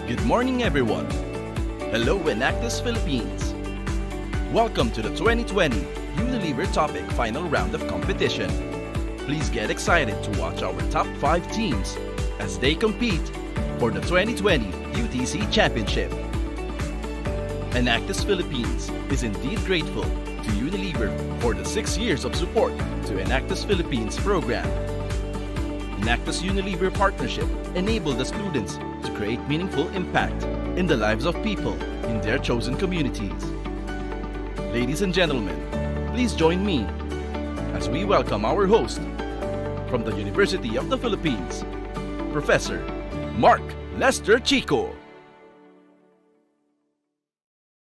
Good morning, everyone. Hello, Enactus Philippines. Welcome to the 2020 Unilever Topic Final Round of Competition. Please get excited to watch our top 5 teams as they compete for the 2020 UTC Championship. Enactus Philippines is indeed grateful to Unilever for the 6 years of support to Enactus Philippines program. Enactus-Unilever partnership enabled the students to create meaningful impact in the lives of people in their chosen communities. Ladies and gentlemen, please join me as we welcome our host from the University of the Philippines, Professor Mark Lester Chico.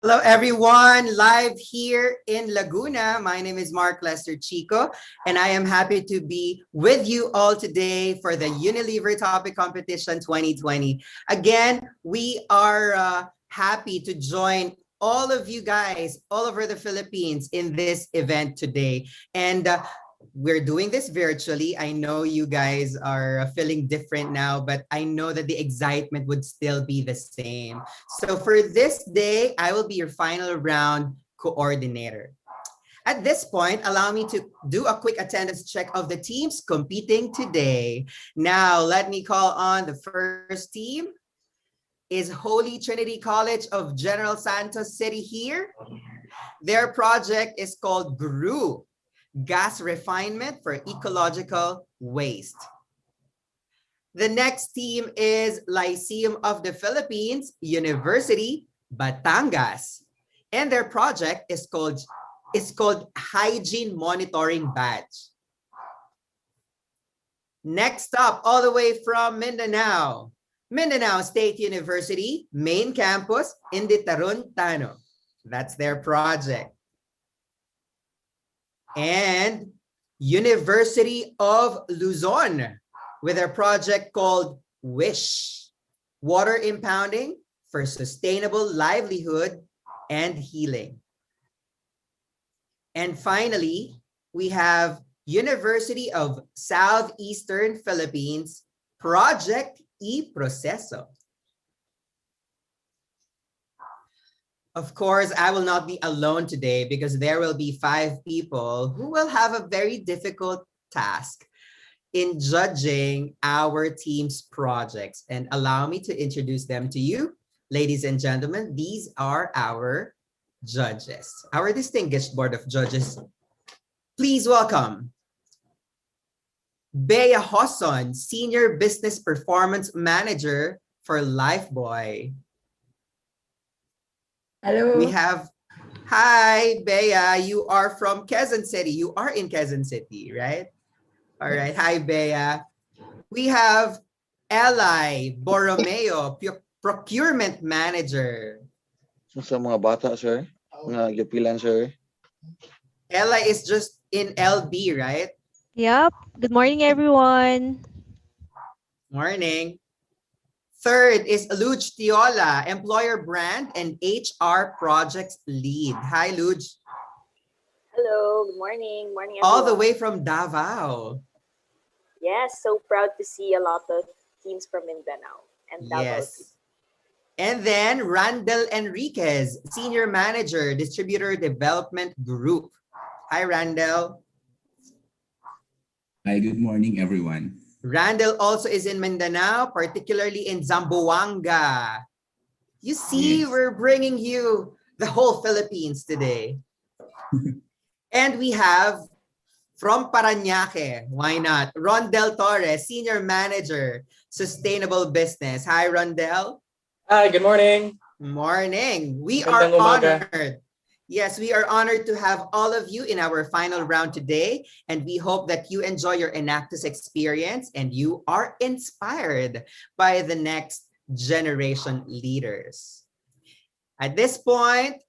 Hello everyone, live here in Laguna. My name is Mark Lester Chico, and I am happy to be with you all today for the Unilever Topic Competition 2020. Again, we are happy to join all of you guys all over the Philippines in this event today. And we're doing this virtually. I know you guys are feeling different now, but I know that the excitement would still be the same. So for this day, I will be your final round coordinator. At this point, allow me to do a quick attendance check of the teams competing today. Now, let me call on the first team. Is Holy Trinity College of General Santos City here? Their project is called GREW, Gas Refinement for Ecological Waste. The next team is Lyceum of the Philippines, University, Batangas. And their project is called Hygiene Monitoring Badge. Next up, all the way from Mindanao, Mindanao State University, main campus, Inditarun, Tano. That's their project. And University of Luzon with their project called WISH, Water Impounding for Sustainable Livelihood and Healing. And finally, we have University of Southeastern Philippines, Project E-Proceso. Of course, I will not be alone today because there will be 5 people who will have a very difficult task in judging our team's projects. And allow me to introduce them to you. Ladies and gentlemen, these are our judges, our distinguished board of judges. Please welcome Bea Hosson, Senior Business Performance Manager for Lifebuoy. Hello. We have, hi, Bea, you are from Quezon City. You are in Quezon City, right? All right, hi, Bea. We have Eli Borromeo, Procurement Manager. Sa mga bata, sir. Mga gapilan, sir. Eli is just in LB, right? Yep. Good morning, everyone. Morning. Third is Luj Tiola, Employer Brand and HR Projects Lead. Hi, Luj. Hello. Good morning. Morning, everyone. All the way from Davao. Yes, so proud to see a lot of teams from Mindanao and Davao. Yes. And then Randall Enriquez, Senior Manager, Distributor Development Group. Hi, Randall. Hi, good morning, everyone. Randall also is in Mindanao, particularly in Zamboanga. You see, Yes. We're bringing you the whole Philippines today. And we have from Parañaque, why not? Rondel Torres, Senior Manager, Sustainable Business. Hi, Rondel. Hi, good morning. Morning. We are Magandang umaga. honored. Yes, we are honored to have all of you in our final round today, and we hope that you enjoy your Enactus experience and you are inspired by the next generation leaders. At this point,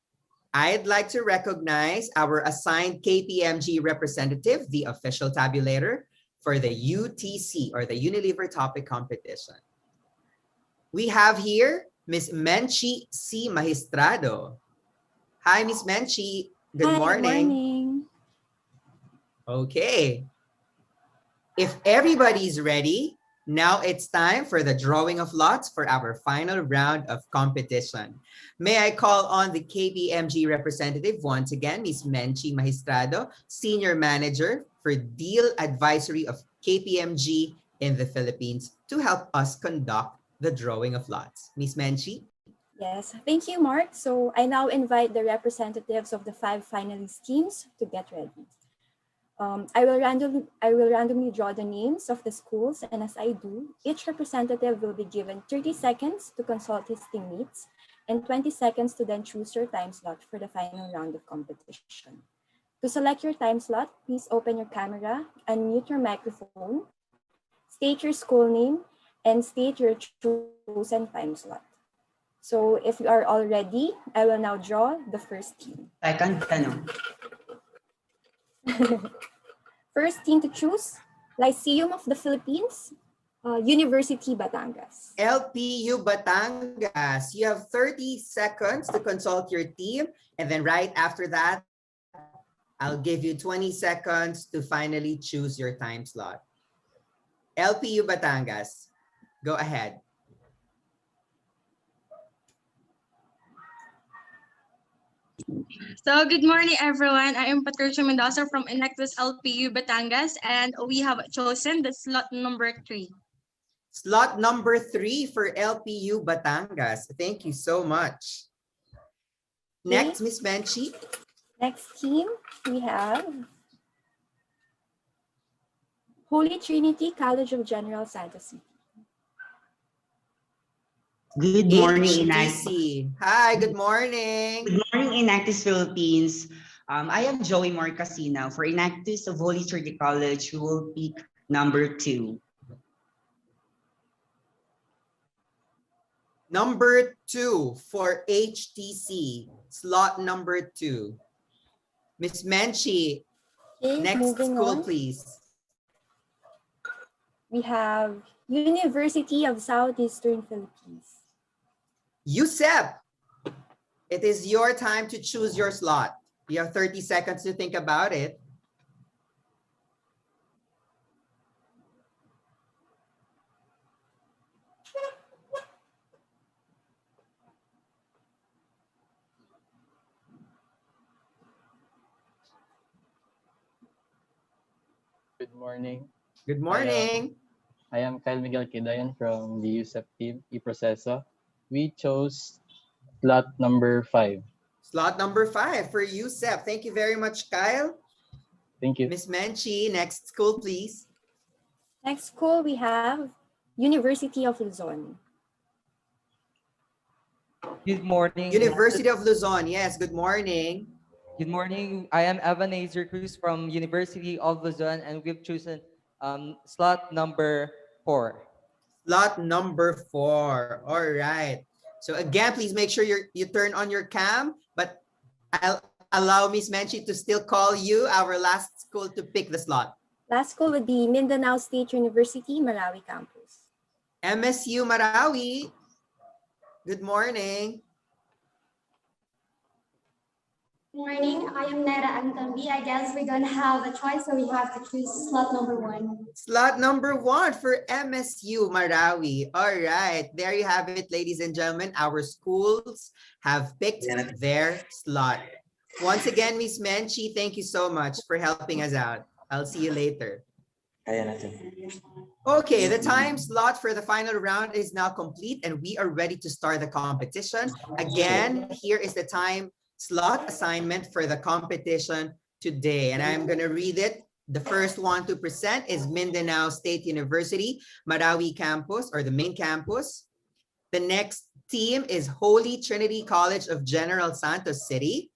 I'd like to recognize our assigned KPMG representative, the official tabulator for the UTC or the Unilever Topic Competition. We have here Ms. Menchi C. Magistrado. Hi, Ms. Menchi. Good morning. Good morning. Okay. If everybody's ready, Now it's time for the drawing of lots for our final round of competition. May I call on the KPMG representative once again, Ms. Menchi Magistrado, Senior Manager for Deal Advisory of KPMG in the Philippines, to help us conduct the drawing of lots. Ms. Menchi? Yes, thank you, Mark. So I now invite the representatives of the 5 finalist teams to get ready. I will randomly draw the names of the schools, and as I do, each representative will be given 30 seconds to consult his teammates and 20 seconds to then choose your time slot for the final round of competition. To select your time slot, please open your camera, unmute your microphone, state your school name, and state your chosen time slot. So if you are all ready, I will now draw the first team. Second tanong. First team to choose, Lyceum of the Philippines, University Batangas. LPU Batangas, you have 30 seconds to consult your team, and then right after that, I'll give you 20 seconds to finally choose your time slot. LPU Batangas, go ahead. So good morning, everyone. I am Patricia Mendoza from Enactus LPU Batangas, and we have chosen the slot number 3. Slot number 3 for LPU Batangas. Thank you so much. Next, Ms. Menchi. Next team, we have Holy Trinity College of General Santos City. Good morning, HTC. Hi, good morning. Good morning, Enactus Philippines. I am Joey Morcasina for Enactus of Holy Trinity College, who will pick number 2. Number 2 for HTC, slot number 2. Ms. Menchi, Okay, next school, please. We have University of Southeastern Philippines. USEP, it is your time to choose your slot. You have 30 seconds to think about it. Good morning. Good morning. I am Kyle Miguel Kidayan from the USEP team, eProceso. We chose slot number 5. Slot number 5 for USEP. Thank you very much, Kyle. Thank you. Ms. Menchi, next school, please. Next school, we have University of Luzon. Good morning. University of Luzon. Yes, good morning. Good morning. I am Evan Azer Cruz from University of Luzon, and we've chosen slot number 4. Slot number 4. All right. So again, please make sure you turn on your cam, but I'll allow Ms. Menchi to still call you our last school to pick the slot. Last school would be Mindanao State University, Marawi campus. MSU Marawi. Good morning. Morning, I am Nera Antambi. I guess we're gonna have a choice, so we have to choose slot number 1. Slot number 1 for MSU Marawi. All right, there you have it, ladies and gentlemen. Our schools have picked their slot. Once again, Ms. Menchi, thank you so much for helping us out. I'll see you later. Okay, the time slot for the final round is now complete, and we are ready to start the competition. Again, here is the time slot assignment for the competition today, and I'm going to read it. The first one to present is Mindanao State University, Marawi campus, or the main campus. The next team is Holy Trinity College of General Santos City.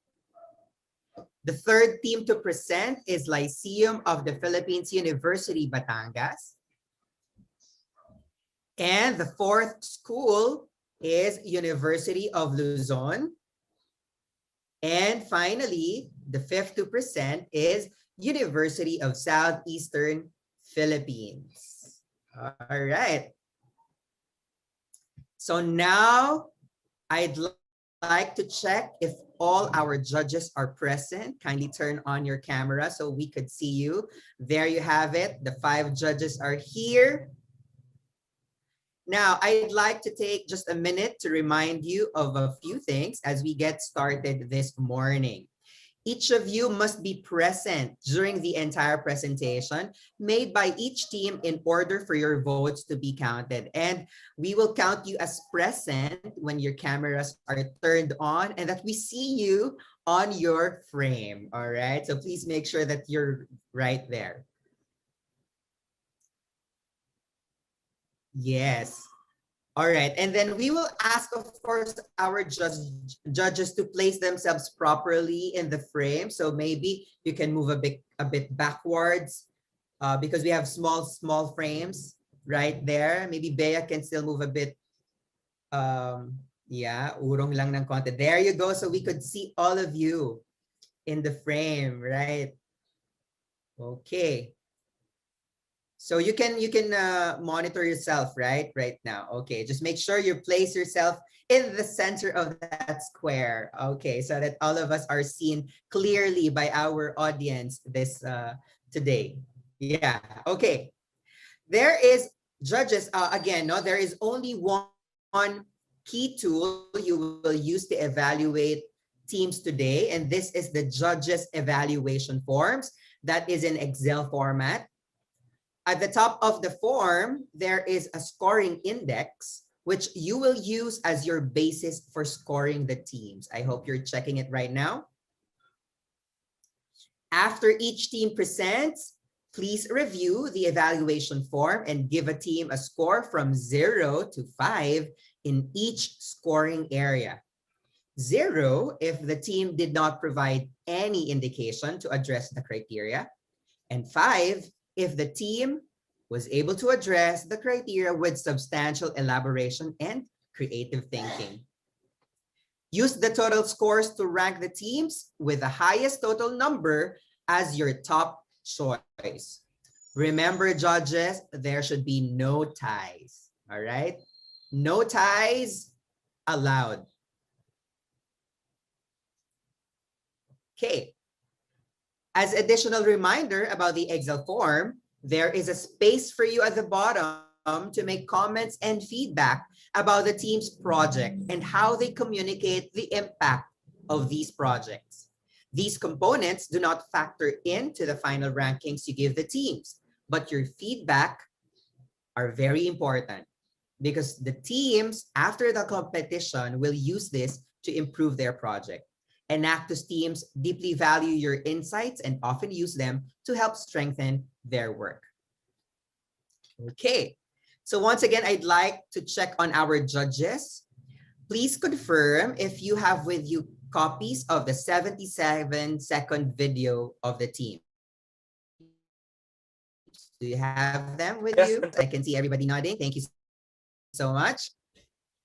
The third team to present is Lyceum of the Philippines, University Batangas. And the fourth school is University of Luzon. And finally, the fifth to present is University of Southeastern Philippines. All right. So now I'd like to check if all our judges are present. Kindly turn on your camera so we could see you. There you have it. The 5 judges are here. Now, I'd like to take just a minute to remind you of a few things as we get started this morning. Each of you must be present during the entire presentation made by each team in order for your votes to be counted. And we will count you as present when your cameras are turned on and that we see you on your frame. All right, so please make sure that you're right there. Yes. All right, and then we will ask, of course, our judges to place themselves properly in the frame. So maybe you can move a bit backwards because we have small frames right there. Maybe Bea can still move a bit. Yeah, urong lang ng konti. There you go. So we could see all of you in the frame, right? Okay. So you can monitor yourself right now. Okay, just make sure you place yourself in the center of that square. Okay, so that all of us are seen clearly by our audience this today. Yeah. Okay. There is judges again. No, there is only one key tool you will use to evaluate teams today, and this is the judges evaluation forms. That is in Excel format. At the top of the form, there is a scoring index, which you will use as your basis for scoring the teams. I hope you're checking it right now. After each team presents, please review the evaluation form and give a team a score from 0 to 5 in each scoring area. 0 if the team did not provide any indication to address the criteria, and 5 if the team was able to address the criteria with substantial elaboration and creative thinking. Use the total scores to rank the teams with the highest total number as your top choice. Remember, judges, there should be no ties, all right? No ties allowed. Okay. As additional reminder about the Excel form, there is a space for you at the bottom to make comments and feedback about the team's project and how they communicate the impact of these projects. These components do not factor into the final rankings you give the teams, but your feedback are very important because the teams after the competition will use this to improve their project. Enactus teams deeply value your insights and often use them to help strengthen their work. Okay, so once again, I'd like to check on our judges. Please confirm if you have with you copies of the 77-second video of the team. Do you have them with you? I can see everybody nodding. Thank you so much.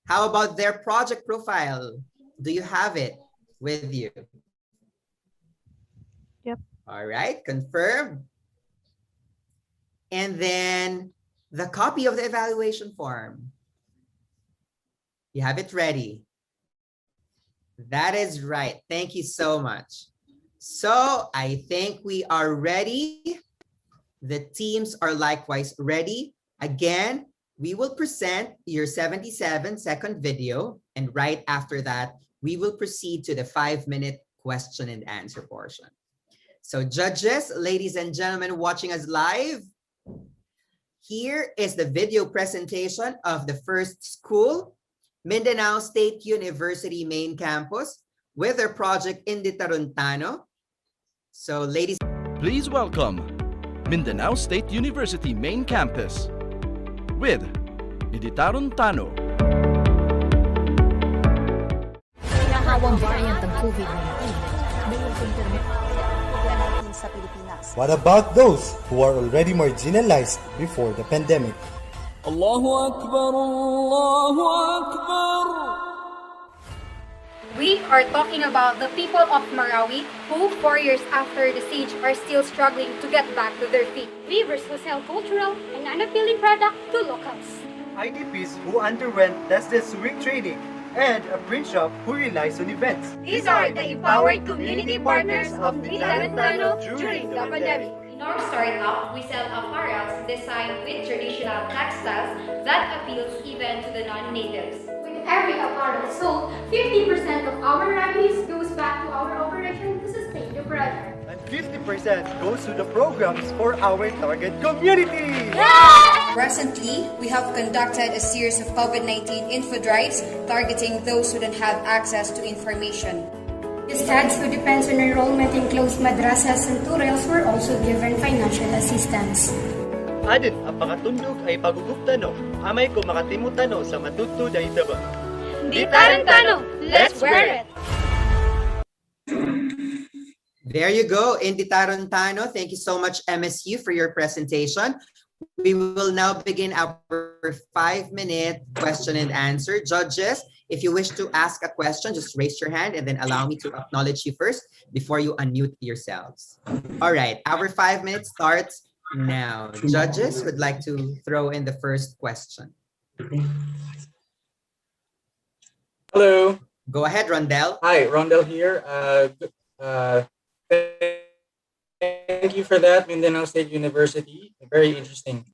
How about their project profile? Do you have it with you? Yep. All right, confirmed. And then the copy of the evaluation form. You have it ready. That is right. Thank you so much. So I think we are ready. The teams are likewise ready. Again, we will present your 77-second video, and right after that, we will proceed to the 5-minute question and answer portion. So judges, ladies and gentlemen watching us live, here is the video presentation of the first school, Mindanao State University main campus, with their project in the Taruntano. So ladies, Please welcome Mindanao State University main campus with Taruntano. Pinahawang variant ng COVID-19. Sa Pilipinas. What about those who are already marginalized before the pandemic? Allahu Akbar, Allahu Akbar. We are talking about the people of Marawi who, 4 years after the siege, are still struggling to get back to their feet. Weavers who sell cultural and unappealing product to locals. IDPs who underwent less than week training, and a print shop who relies on events. These are the empowered community partners of Taruntano during the pandemic. In our startup, we sell apparels designed with traditional textiles that appeals even to the non-natives. With every apparel sold, 50% of our revenues goes back to our operation to sustain the project. And 50% goes to the programs for our target community. Recently, we have conducted a series of COVID-19 info drives targeting those who don't have access to information. Students who depends on enrollment in closed madrasas and tutorials were also given financial assistance. Adin, ang pakatundog ay paguguptano. Amay ko makatimutano sa matutto na itaba. Di tarantano, let's wear it! There you go, Indy Tarantano. Thank you so much, MSU, for your presentation. We will now begin our 5-minute question and answer. Judges, if you wish to ask a question, just raise your hand and then allow me to acknowledge you first before you unmute yourselves. All right, our 5 minutes starts now. Judges would like to throw in the first question. Hello. Go ahead, Rondell. Hi, Rondell here. Thank you for that, Mindanao State University. Very interesting.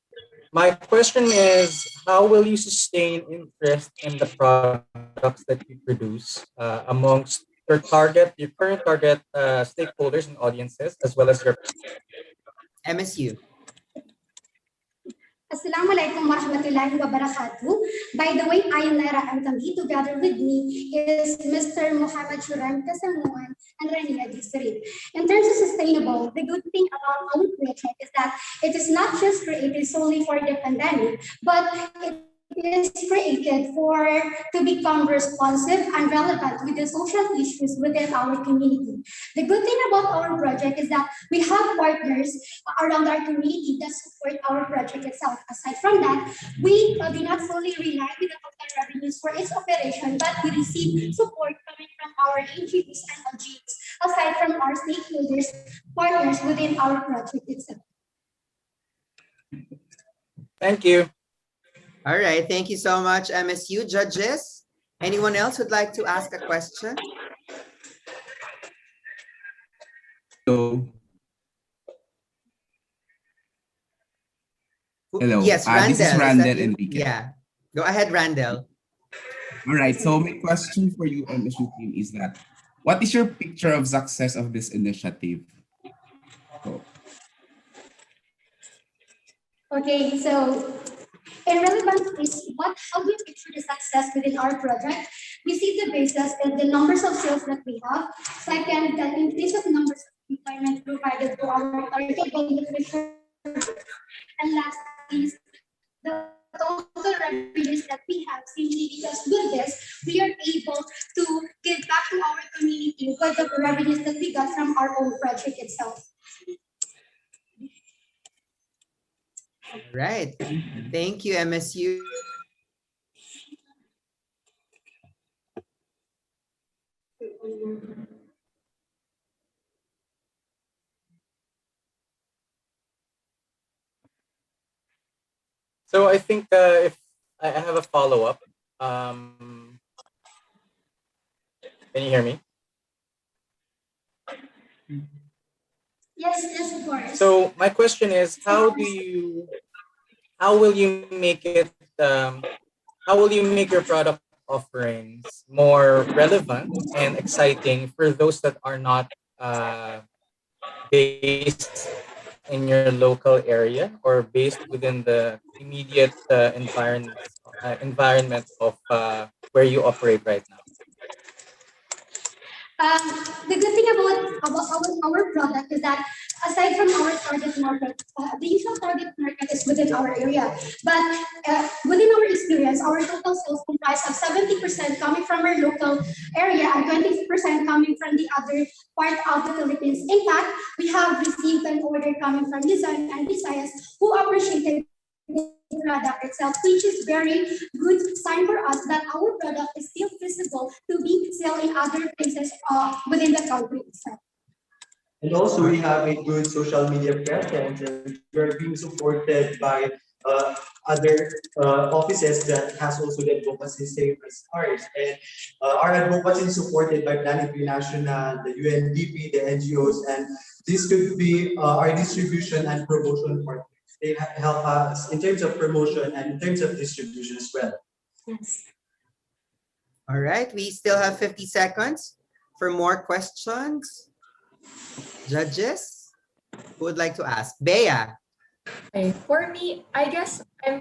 My question is, how will you sustain interest in the products that you produce amongst your current target stakeholders and audiences, as well as your MSU? Assalamualaikum warahmatullahi wabarakatuh. By the way, I am Naira Antambi. Together with me is Mr. Muhammad Shuraim Kasamuan and Rania Disri. In terms of sustainable, the good thing about our project is that it is not just created solely for the pandemic, but it is created to become responsive and relevant with the social issues within our community. The good thing about our project is that we have partners around our community that support our project itself. Aside from that, we do not solely rely on the total revenues for its operation, but we receive support coming from our NGOs and LGs, aside from our stakeholders, partners within our project itself. Thank you. All right, thank you so much, MSU. Judges, anyone else would like to ask a question? Hello. Hello. Yes, Randall. This is Randall Enrique. Yeah, go ahead, Randall. All right, so my question for you, MSU team, is that what is your picture of success of this initiative? Okay, so in relevance is how we picture the success within our project. We see the basis in the numbers of sales that we have. Second, the increase of numbers of employment provided to our target beneficiaries. And last is the total revenues that we have, simply because with this, we are able to give back to our community with the revenues that we got from our own project itself. All right, thank you, MSU. So I think if I have a follow-up, can you hear me? Yes, of course. So my question is, how will you make it, how will you make your product offerings more relevant and exciting for those that are not based in your local area or based within the immediate environment of where you operate right now? The good thing about our product is that aside from our target market, the usual target market is within our area. But within our experience, our total sales comprise of 70% coming from our local area and 20% coming from the other part of the Philippines. In fact, we have received an order coming from Luzon and Visayas who appreciated the product itself, which is very good sign for us that our product is still feasible to be sold in other places within the country itself. And also we have a good social media presence and we're being supported by other offices that has also the advocacy same as ours. And our advocacy is supported by Plan International, the UNDP, the NGOs, and this could be our distribution and promotion partners. They help us in terms of promotion and in terms of distribution as well. Yes. All right, we still have 50 seconds for more questions. Judges, who would like to ask? Bea. Okay, for me, I guess I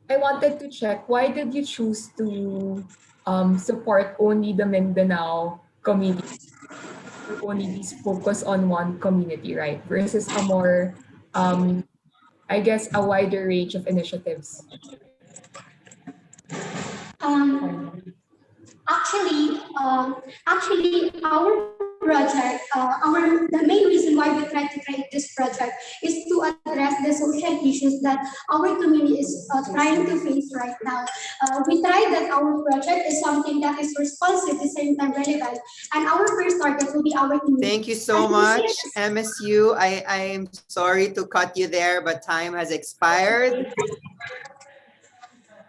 wanted to check why did you choose to support only the Mindanao community or only these focus on one community, right? Versus a more I guess a wider range of initiatives. Actually, our project, the main reason why we try to create this project is to address the social issues that our community is trying to face right now. We try that our project is something that is responsive, at the same time relevant, and our first target will be our community. Thank you so much, MSU. I'm sorry to cut you there, but time has expired.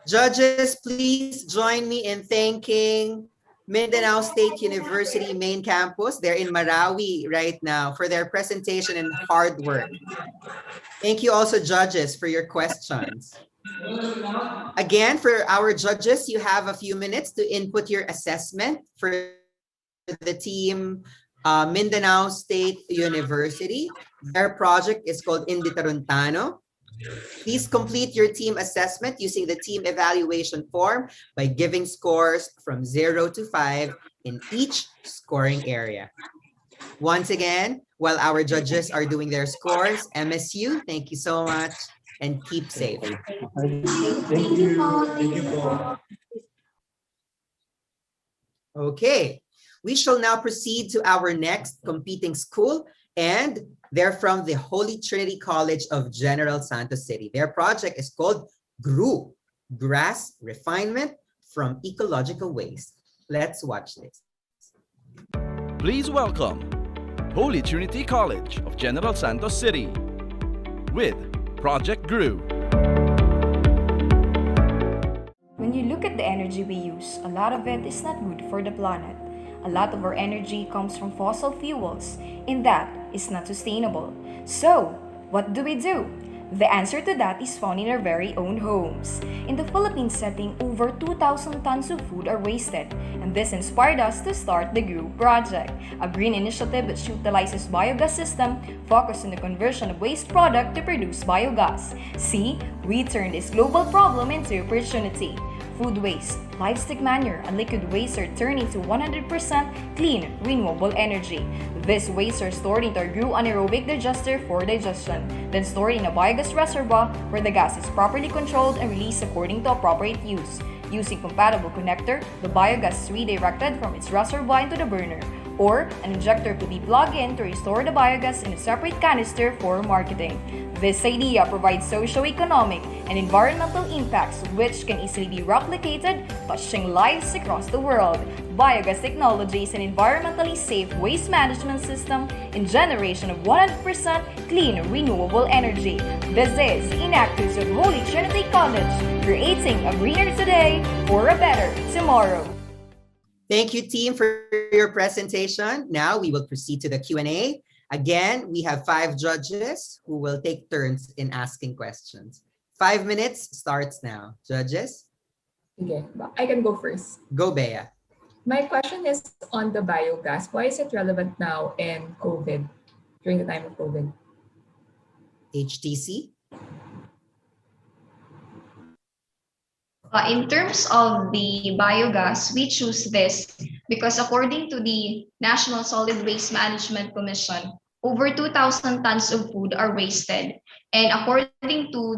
Judges, please join me in thanking Mindanao State University main campus. They're in Marawi right now for their presentation and hard work. Thank you also, judges, for your questions. Again, for our judges, you have a few minutes to input your assessment for the team Mindanao State University. Their project is called Indi Taruntano. Please complete your team assessment using the team evaluation form by giving scores from 0 to 5 in each scoring area. Once again, while our judges are doing their scores, MSU, thank you so much and keep safe. Thank you. Thank you. Okay, we shall now proceed to our next competing school, and they're from the Holy Trinity College of General Santos City. Their project is called GRU, Grass Refinement from Ecological Waste. Let's watch this. Please welcome Holy Trinity College of General Santos City with Project GRU. When you look at the energy we use, a lot of it is not good for the planet. A lot of our energy comes from fossil fuels, and that is not sustainable. So, what do? The answer to that is found in our very own homes. In the Philippine setting, over 2,000 tons of food are wasted, and this inspired us to start the GRU project, a green initiative that utilizes biogas system focused on the conversion of waste product to produce biogas. See, we turn this global problem into opportunity. Food waste, livestock manure, and liquid waste are turned into 100% clean, renewable energy. These wastes are stored into our GRU anaerobic digester for digestion, then stored in a biogas reservoir where the gas is properly controlled and released according to appropriate use. Using compatible connector, the biogas is redirected from its reservoir into the burner, or an injector could be plugged in to restore the biogas in a separate canister for marketing. This idea provides socio-economic and environmental impacts which can easily be replicated, touching lives across the world. Biogas technology is an environmentally safe waste management system and generation of 100% clean, renewable energy. This is Enactus of Holy Trinity College, creating a greener today for a better tomorrow. Thank you, team, for your presentation. Now we will proceed to the Q&A. Again, we have 5 judges who will take turns in asking questions. 5 minutes starts now. Judges? Okay, I can go first. Go, Bea. My question is on the biogas. Why is it relevant now in COVID, during the time of COVID? HTC? In terms of the biogas, we choose this because according to the National Solid Waste Management Commission, over 2,000 tons of food are wasted. And according to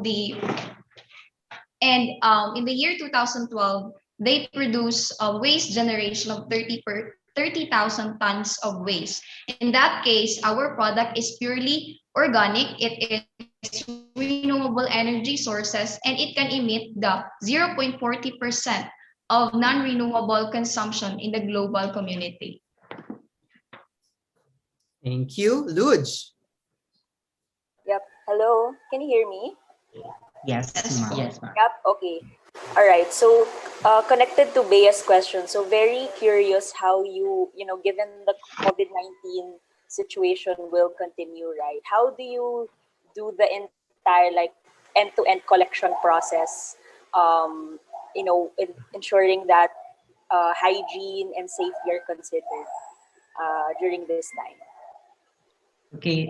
in the year 2012, they produce a waste generation of 30,000 tons of waste. In that case, our product is purely organic. It is renewable energy sources, and it can emit the 0.40% of non-renewable consumption in the global community. Thank you. Luj? Yep. Hello. Can you hear me? Yes, ma'am. Yes, ma'am. Yep. Okay. All right. So, connected to Bea's question, so very curious how given the COVID-19 situation will continue, right? How do you do the entire like end-to-end collection process? Ensuring that hygiene and safety are considered during this time. Okay,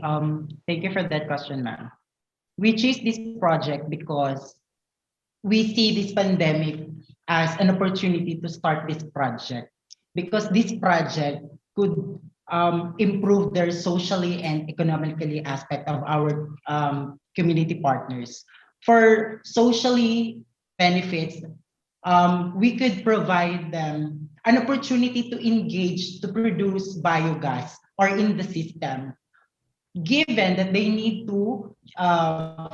thank you for that question, ma'am. We choose this project because we see this pandemic as an opportunity to start this project because this project could improve their socially and economically aspect of our community partners. For socially benefits, we could provide them an opportunity to engage to produce biogas or in the system given that they need to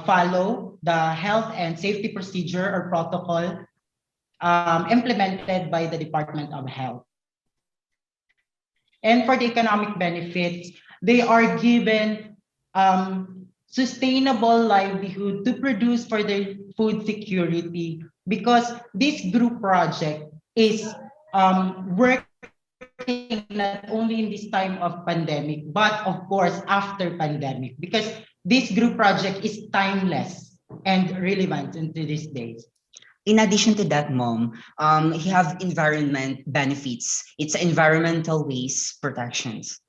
follow the health and safety procedure or protocol implemented by the Department of Health. And for the economic benefits, they are given sustainable livelihood to produce for their food security because this group project is working not only in this time of pandemic, but of course after pandemic, because this group project is timeless and relevant into these days. In addition to that, Mom, he have environment benefits. It's environmental waste protections.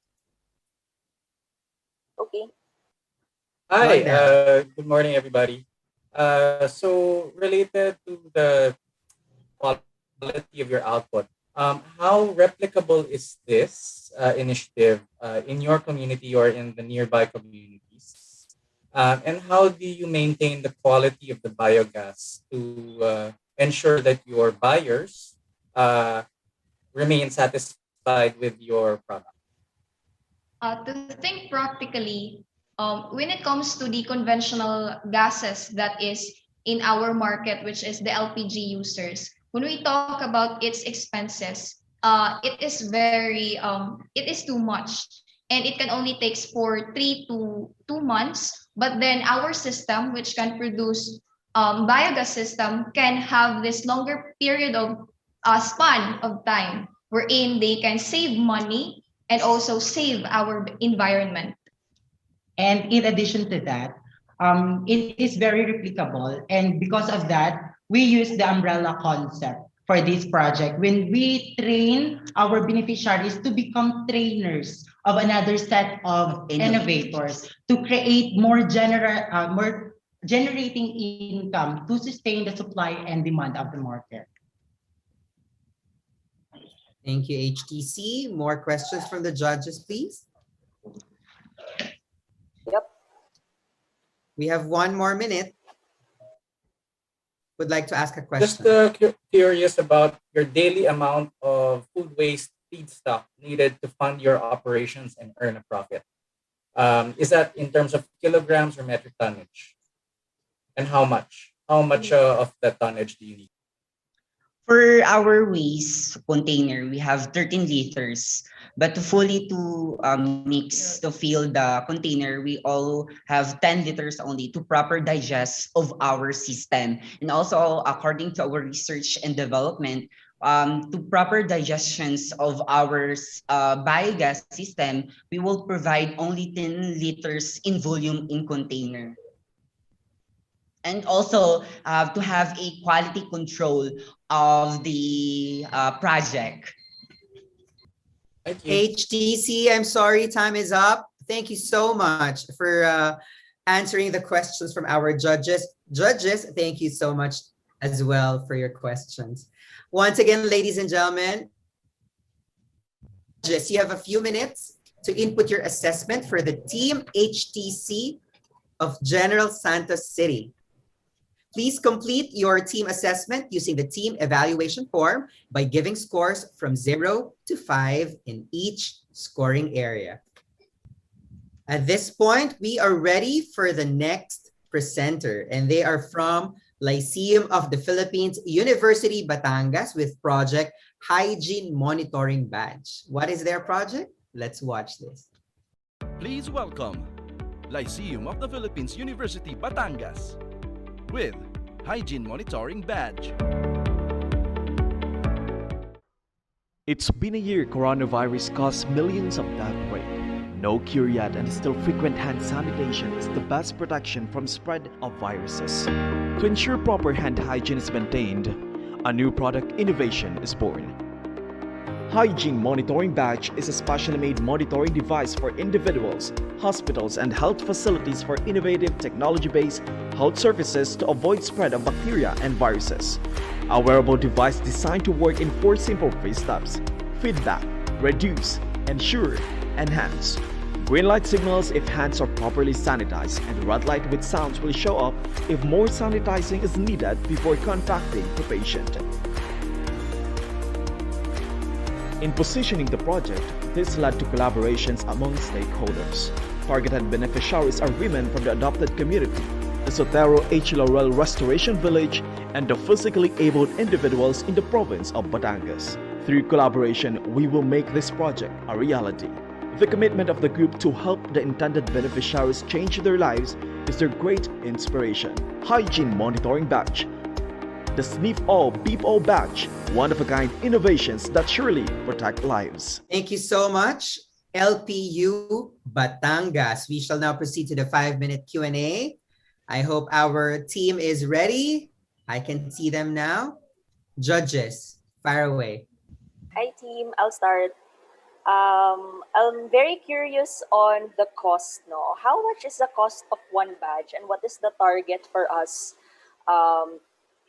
Okay. Hi, good morning, everybody. So related to the quality of your output, how replicable is this initiative in your community or in the nearby communities? And how do you maintain the quality of the biogas to ensure that your buyers remain satisfied with your product? To think practically, when it comes to the conventional gases that is in our market, which is the LPG users, when we talk about its expenses, it is too much, and it can only takes for 3 to 2 months. But then our system, which can produce biogas system, can have this longer period of span of time wherein they can save money and also save our environment. And in addition to that, it is very replicable. And because of that, we use the umbrella concept for this project. When we train our beneficiaries to become trainers of another set of innovators to create more generating income to sustain the supply and demand of the market. Thank you, HTC. More questions from the judges, please. Yep. We have 1 more minute. Would like to ask a question. Just curious about your daily amount of food waste feedstock needed to fund your operations and earn a profit. Is that in terms of kilograms or metric tonnage? And how much? How much of that tonnage do you need? For our waste container, we have 13 liters. But to mix, to fill the container, we all have 10 liters only to proper digest of our system. And also, according to our research and development, to proper digestions of our biogas system, we will provide only 10 liters in volume in container. And also to have a quality control of the project. HTC, I'm sorry, time is up. Thank you so much for answering the questions from our judges. Judges, thank you so much as well for your questions. Once again, ladies and gentlemen, judges, you have a few minutes to input your assessment for the team HTC of General Santos City. Please complete your team assessment using the team evaluation form by giving scores from 0 to 5 in each scoring area. At this point, we are ready for the next presenter, and they are from Lyceum of the Philippines, University Batangas, with project Hygiene Monitoring Badge. What is their project? Let's watch this. Please welcome Lyceum of the Philippines, University Batangas. with Hygiene Monitoring Badge. It's been a year coronavirus caused millions of death rate. No cure yet, and still frequent hand sanitation is the best protection from spread of viruses. To ensure proper hand hygiene is maintained, a new product innovation is born. Hygiene Monitoring Badge is a specially made monitoring device for individuals, hospitals, and health facilities for innovative technology-based health services to avoid spread of bacteria and viruses. A wearable device designed to work in 4 simple 3 steps: feedback, reduce, ensure, enhance. Green light signals if hands are properly sanitized, and red light with sounds will show up if more sanitizing is needed before contacting the patient. In positioning the project, this led to collaborations among stakeholders. Targeted beneficiaries are women from the adopted community, the Sotero H. Laurel Restoration Village, and the physically abled individuals in the province of Batangas. Through collaboration, we will make this project a reality. The commitment of the group to help the intended beneficiaries change their lives is their great inspiration. Hygiene Monitoring Badge. The Sniff All, Beep All Badge, one-of-a-kind innovations that surely protect lives. Thank you so much, LPU Batangas. We shall now proceed to the 5-minute Q&A. I hope our team is ready. I can see them now. Judges, fire away. Hi team, I'll start. I'm very curious on the cost. No, how much is the cost of one badge, and what is the target for us?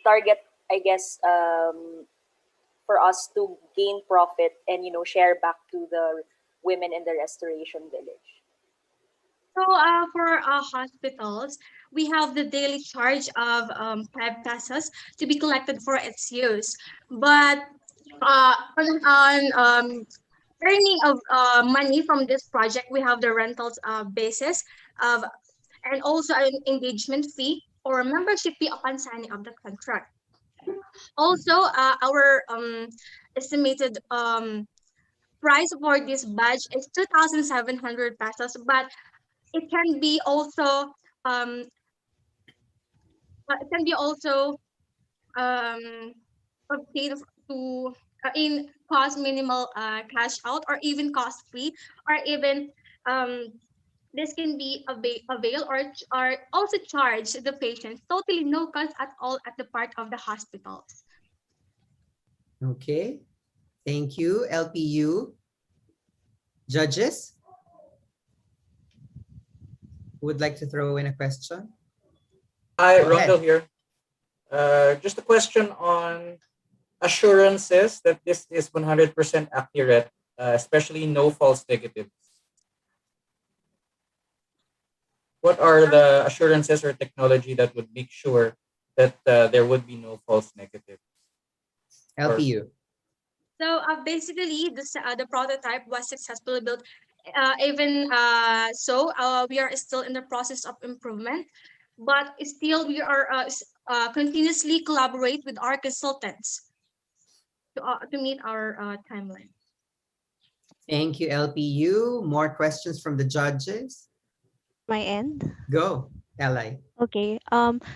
Target, I guess, for us to gain profit and share back to the women in the restoration village. So for hospitals, we have the daily charge of 5 pesos to be collected for its use. But on earning of money from this project, we have the rentals basis of, and also an engagement fee or membership fee upon signing of the contract. Also, our estimated price for this badge is 2,700 pesos, but it can be also obtained to in cost minimal cash out, or even cost free, or even this can be avail or also charge the patients totally no cost at all at the part of the hospitals. Okay, thank you, LPU. Judges, who would like to throw in a question? Hi, Go Rondo ahead. here. Just a question on assurances that this is 100% accurate, especially no false negatives. What are the assurances or technology that would make sure that there would be no false negatives? LPU. So basically, the prototype was successfully built. We are still in the process of improvement, but still we are continuously collaborate with our consultants to meet our timeline. Thank you, LPU. More questions from the judges? My end. Go, Li. Okay.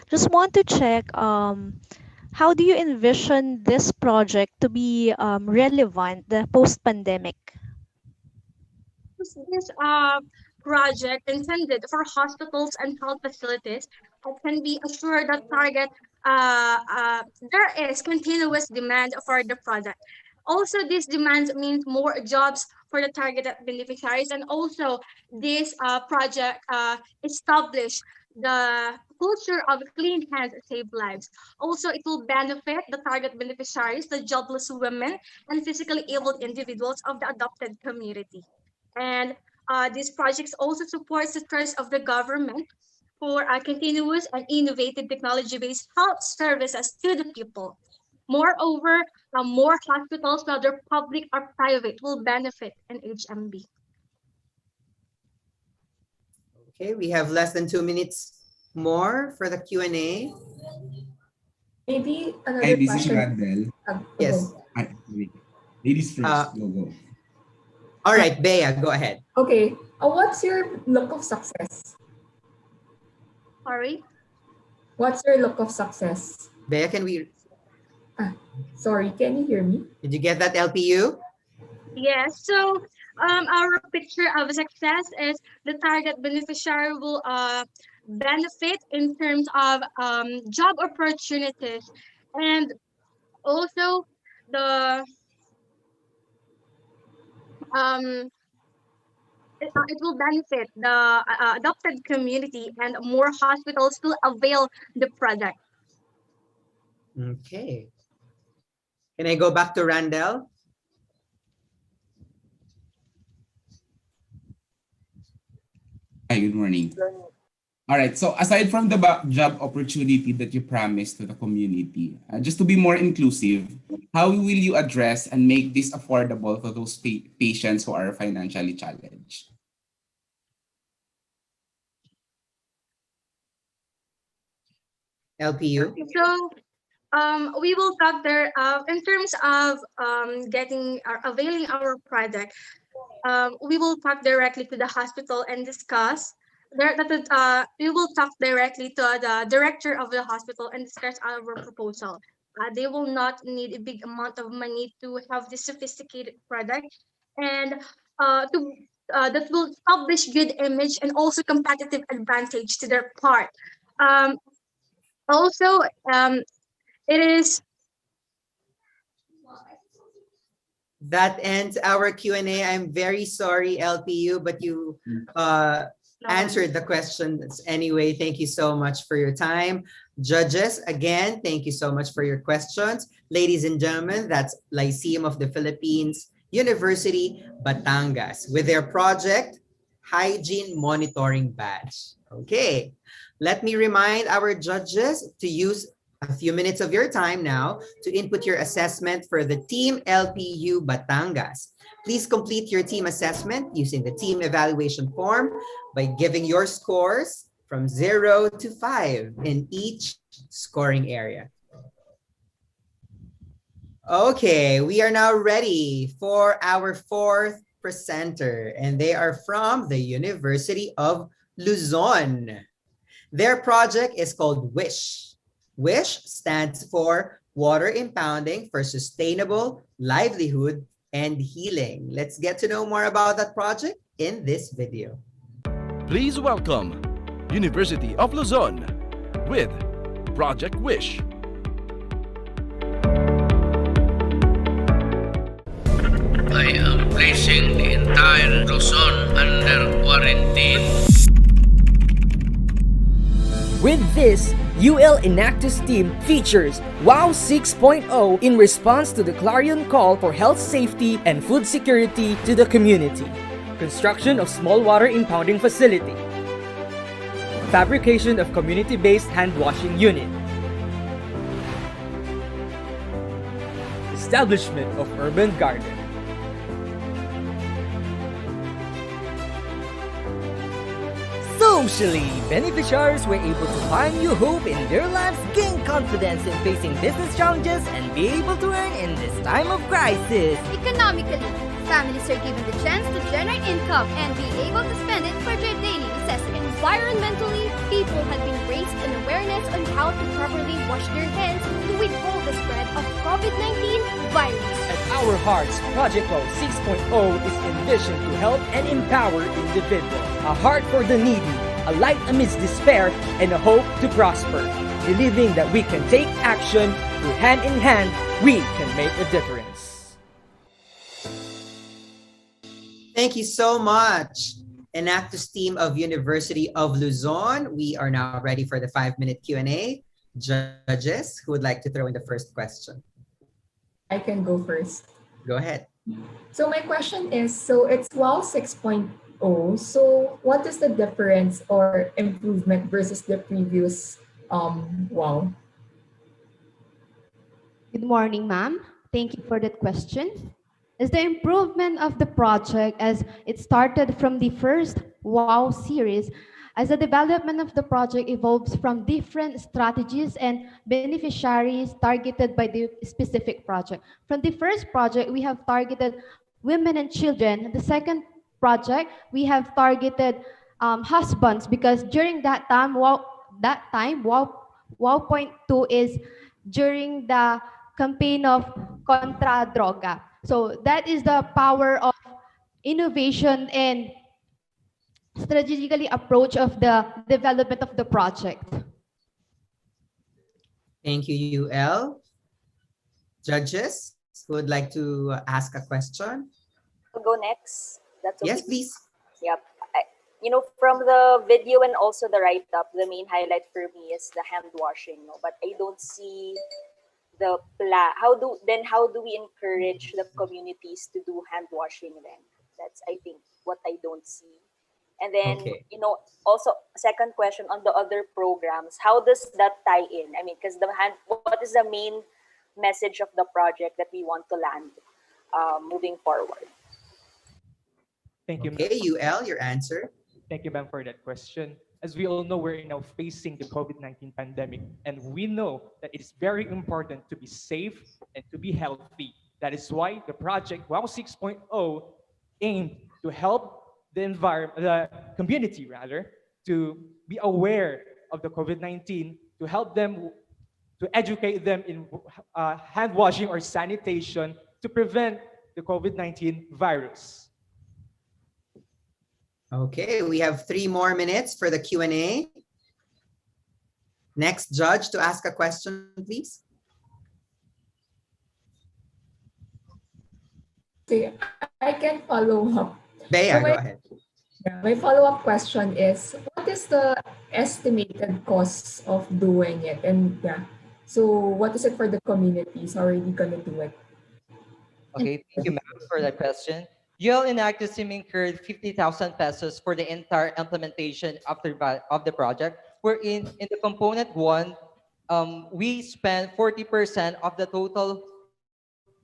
Just want to check. How do you envision this project to be relevant the post-pandemic? This project intended for hospitals and health facilities can be assured that there is continuous demand for the product. Also, this demand means more jobs for the targeted beneficiaries, and also this project established the culture of clean hands save lives. Also, it will benefit the target beneficiaries, the jobless women, and physically abled individuals of the adopted community. And these projects also supports the trust of the government for continuous and innovative technology-based health services to the people. Moreover, more hospitals, whether public or private, will benefit in HMB. Okay, we have less than 2 minutes more for the Q&A. Maybe another Hi, this is question. Randall. Yes. Ladies first, go. All right, Bea, go ahead. Okay, what's your look of success? Sorry? What's your look of success? Bea, can we? Sorry, can you hear me? Did you get that, LPU? Yes. So our picture of success is the target beneficiary will benefit in terms of job opportunities, and also the um it will benefit the adopted community, and more hospitals will avail the product. Okay. Can I go back to Randall? Hi, good morning. All right. So aside from the job opportunity that you promised to the community, just to be more inclusive, how will you address and make this affordable to those patients who are financially challenged? LPU? So we will talk there in terms of getting or availing our product. We will talk directly to the hospital and discuss. We will talk directly to the director of the hospital and discuss our proposal. They will not need a big amount of money to have this sophisticated product, and that will establish good image and also competitive advantage to their part. Um, Also, it is That ends our Q&A. I'm very sorry, LPU, but you answered the questions anyway. Thank you so much for your time. Judges, again, thank you so much for your questions. Ladies and gentlemen, that's Lyceum of the Philippines, University, Batangas, with their project, Hygiene Monitoring Badge. Okay, let me remind our judges to use a few minutes of your time now to input your assessment for the Team LPU Batangas. Please complete your team assessment using the team evaluation form by giving your scores from 0 to 5 in each scoring area. Okay, we are now ready for our fourth presenter, and they are from the University of Luzon. Their project is called WISH. WISH stands for Water Impounding for Sustainable Livelihood and Healing. Let's get to know more about that project in this video. Please welcome University of Luzon with Project WISH. I am placing the entire Luzon under quarantine. With this, UL Enactus team features WOW 6.0 in response to the clarion call for health safety and food security to the community. Construction of small water impounding facility. Fabrication of community-based hand washing unit. Establishment of urban garden. Socially, beneficiaries were able to find new hope in their lives, gain confidence in facing business challenges, and be able to earn in this time of crisis. Economically, families are given the chance to generate income and be able to spend it for their daily necessities. Environmentally, people have been raised an awareness on how to properly wash their hands to withhold the spread of COVID-19 virus. At our hearts, Project WOW 6.0 is envisioned to help and empower individuals. A heart for the needy, a light amidst despair, and a hope to prosper. Believing that we can take action, through hand in hand, we can make a difference. Thank you so much, Enactus team of University of Luzon. We are now ready for the 5-minute Q&A. Judges, who would like to throw in the first question? I can go first. Go ahead. So my question is, so it's WOW 6.0. So what is the difference or improvement versus the previous WOW? Good morning, ma'am. Thank you for that question. As the improvement of the project, as it started from the first WOW series, as the development of the project evolves from different strategies and beneficiaries targeted by the specific project. From the first project, we have targeted women and children. The second project, we have targeted husbands, because during that time, WOW Wow point two is during the campaign of Contra Droga. So that is the power of innovation and strategically approach of the development of the project. Thank you, UL. Judges who would like to ask a question? I'll go next. That's okay. Yes, please. Yep. From the video and also the write-up, the main highlight for me is the hand washing. No? But I don't see the plan. How do we encourage the communities to do hand washing then? That's, I think, what I don't see. And then, Okay. also second question on the other programs, how does that tie in? I mean, because what is the main message of the project that we want to land moving forward? Thank you, Okay, ma'am. UL, your answer. Thank you, ma'am, for that question. As we all know, we're now facing the COVID-19 pandemic, and we know that it is very important to be safe and to be healthy. That is why the project WOW 6.0 aimed to help the community rather, to be aware of the COVID-19, to help them, to educate them in hand washing or sanitation to prevent the COVID-19 virus. Okay, we have 3 more minutes for the Q&A. Next judge to ask a question, please. Okay, I can follow up. Bea, So go ahead. my follow-up question is, what is the estimated cost of doing it? And so what is it for the communities already gonna do it? Okay, thank you, ma'am, for that question. UL Enactus team incurred 50,000 pesos for the entire implementation of the project, wherein in the component 1, we spent 40% of the total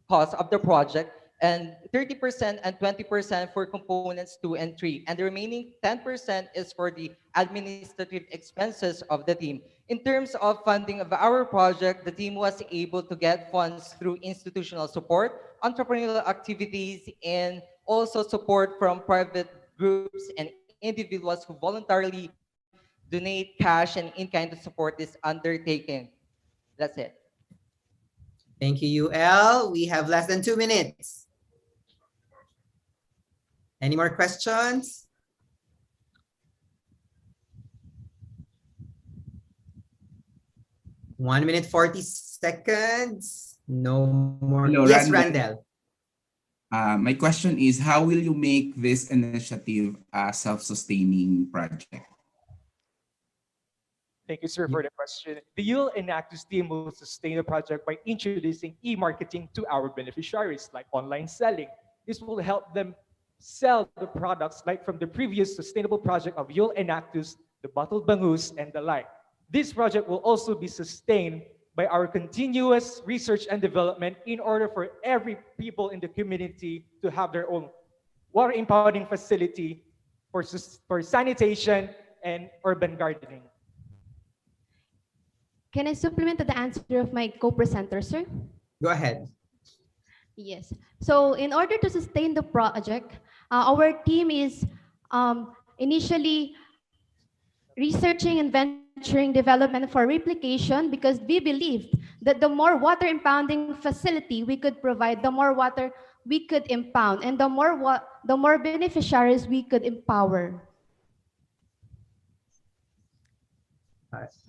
cost of the project, and 30% and 20% for components 2 and 3, and the remaining 10% is for the administrative expenses of the team. In terms of funding of our project, the team was able to get funds through institutional support, entrepreneurial activities, and also support from private groups and individuals who voluntarily donate cash and in-kind to support this undertaking. That's it. Thank you, UL. We have less than 2 minutes. Any more questions? One minute, 40 seconds. No more. Hello, Yes, Randall. Randall. My question is, how will you make this initiative a self-sustaining project? Thank you, sir, for the question. The UL Enactus team will sustain the project by introducing e-marketing to our beneficiaries, like online selling. This will help them sell the products like from the previous sustainable project of UL Enactus, the bottled bangus, and the like. This project will also be sustained by our continuous research and development in order for every people in the community to have their own water impounding facility for sanitation and urban gardening. Can I supplement to the answer of my co-presenter, sir? Go ahead. Yes. So in order to sustain the project, our team is initially researching and venturing development for replication, because we believed that the more water impounding facility we could provide, the more water we could impound, and the more beneficiaries we could empower.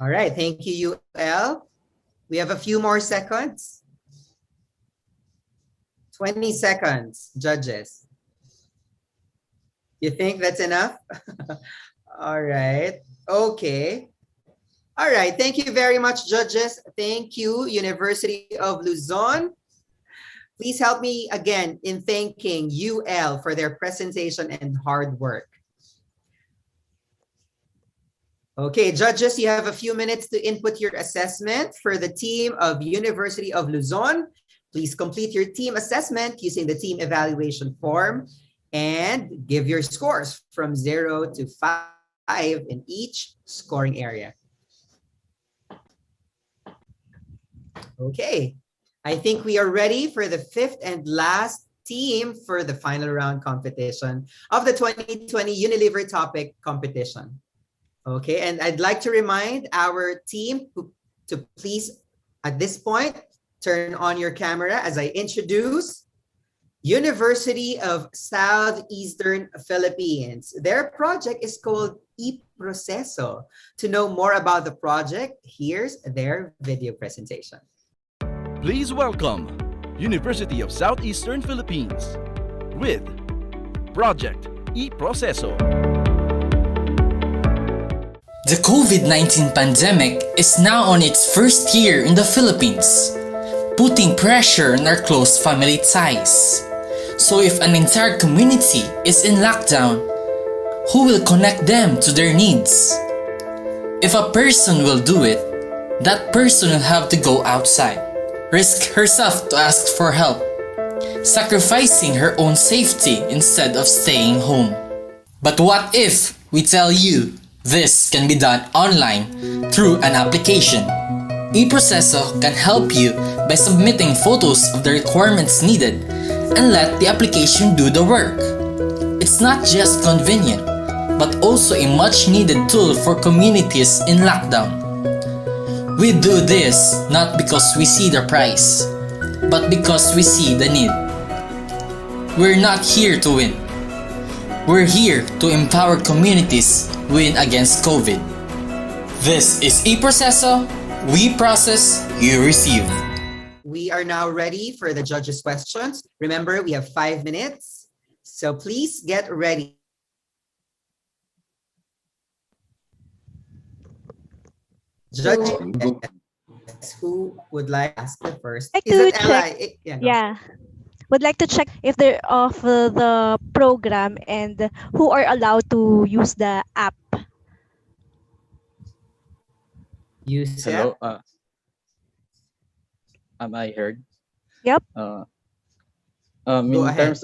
All right, thank you, UL. We have a few more seconds. 20 seconds, judges. You think that's enough? All right, okay. All right, thank you very much, judges. Thank you, University of Luzon. Please help me again in thanking UL for their presentation and hard work. Okay, judges, you have a few minutes to input your assessment for the team of University of Luzon. Please complete your team assessment using the team evaluation form and give your scores from 0 to 5 in each scoring area. Okay, I think we are ready for the 5th and last team for the final round competition of the 2020 Unilever topic competition. Okay, and I'd like to remind our team to please, at this point, turn on your camera as I introduce University of Southeastern Philippines. Their project is called eProceso. To know more about the project, here's their video presentation. Please welcome University of Southeastern Philippines with Project eProceso. The COVID-19 pandemic is now on its first year in the Philippines, putting pressure on our close family ties. So if an entire community is in lockdown, who will connect them to their needs? If a person will do it, that person will have to go outside, risk herself to ask for help, sacrificing her own safety instead of staying home. But what if we tell you this can be done online through an application? eProceso can help you by submitting photos of the requirements needed and let the application do the work. It's not just convenient, but also a much needed tool for communities in lockdown. We do this not because we see the price, but because we see the need. We're not here to win. We're here to empower communities win against COVID. This is eProceso. We process, you receive. We are now ready for the judges' questions. Remember, we have 5 minutes, so please get ready. Judge, who would like to ask the first? Like Is to it check, Ella? yeah, would like to check if they're of the program and who are allowed to use the app. Hello, Am I heard? Yep. Go ahead.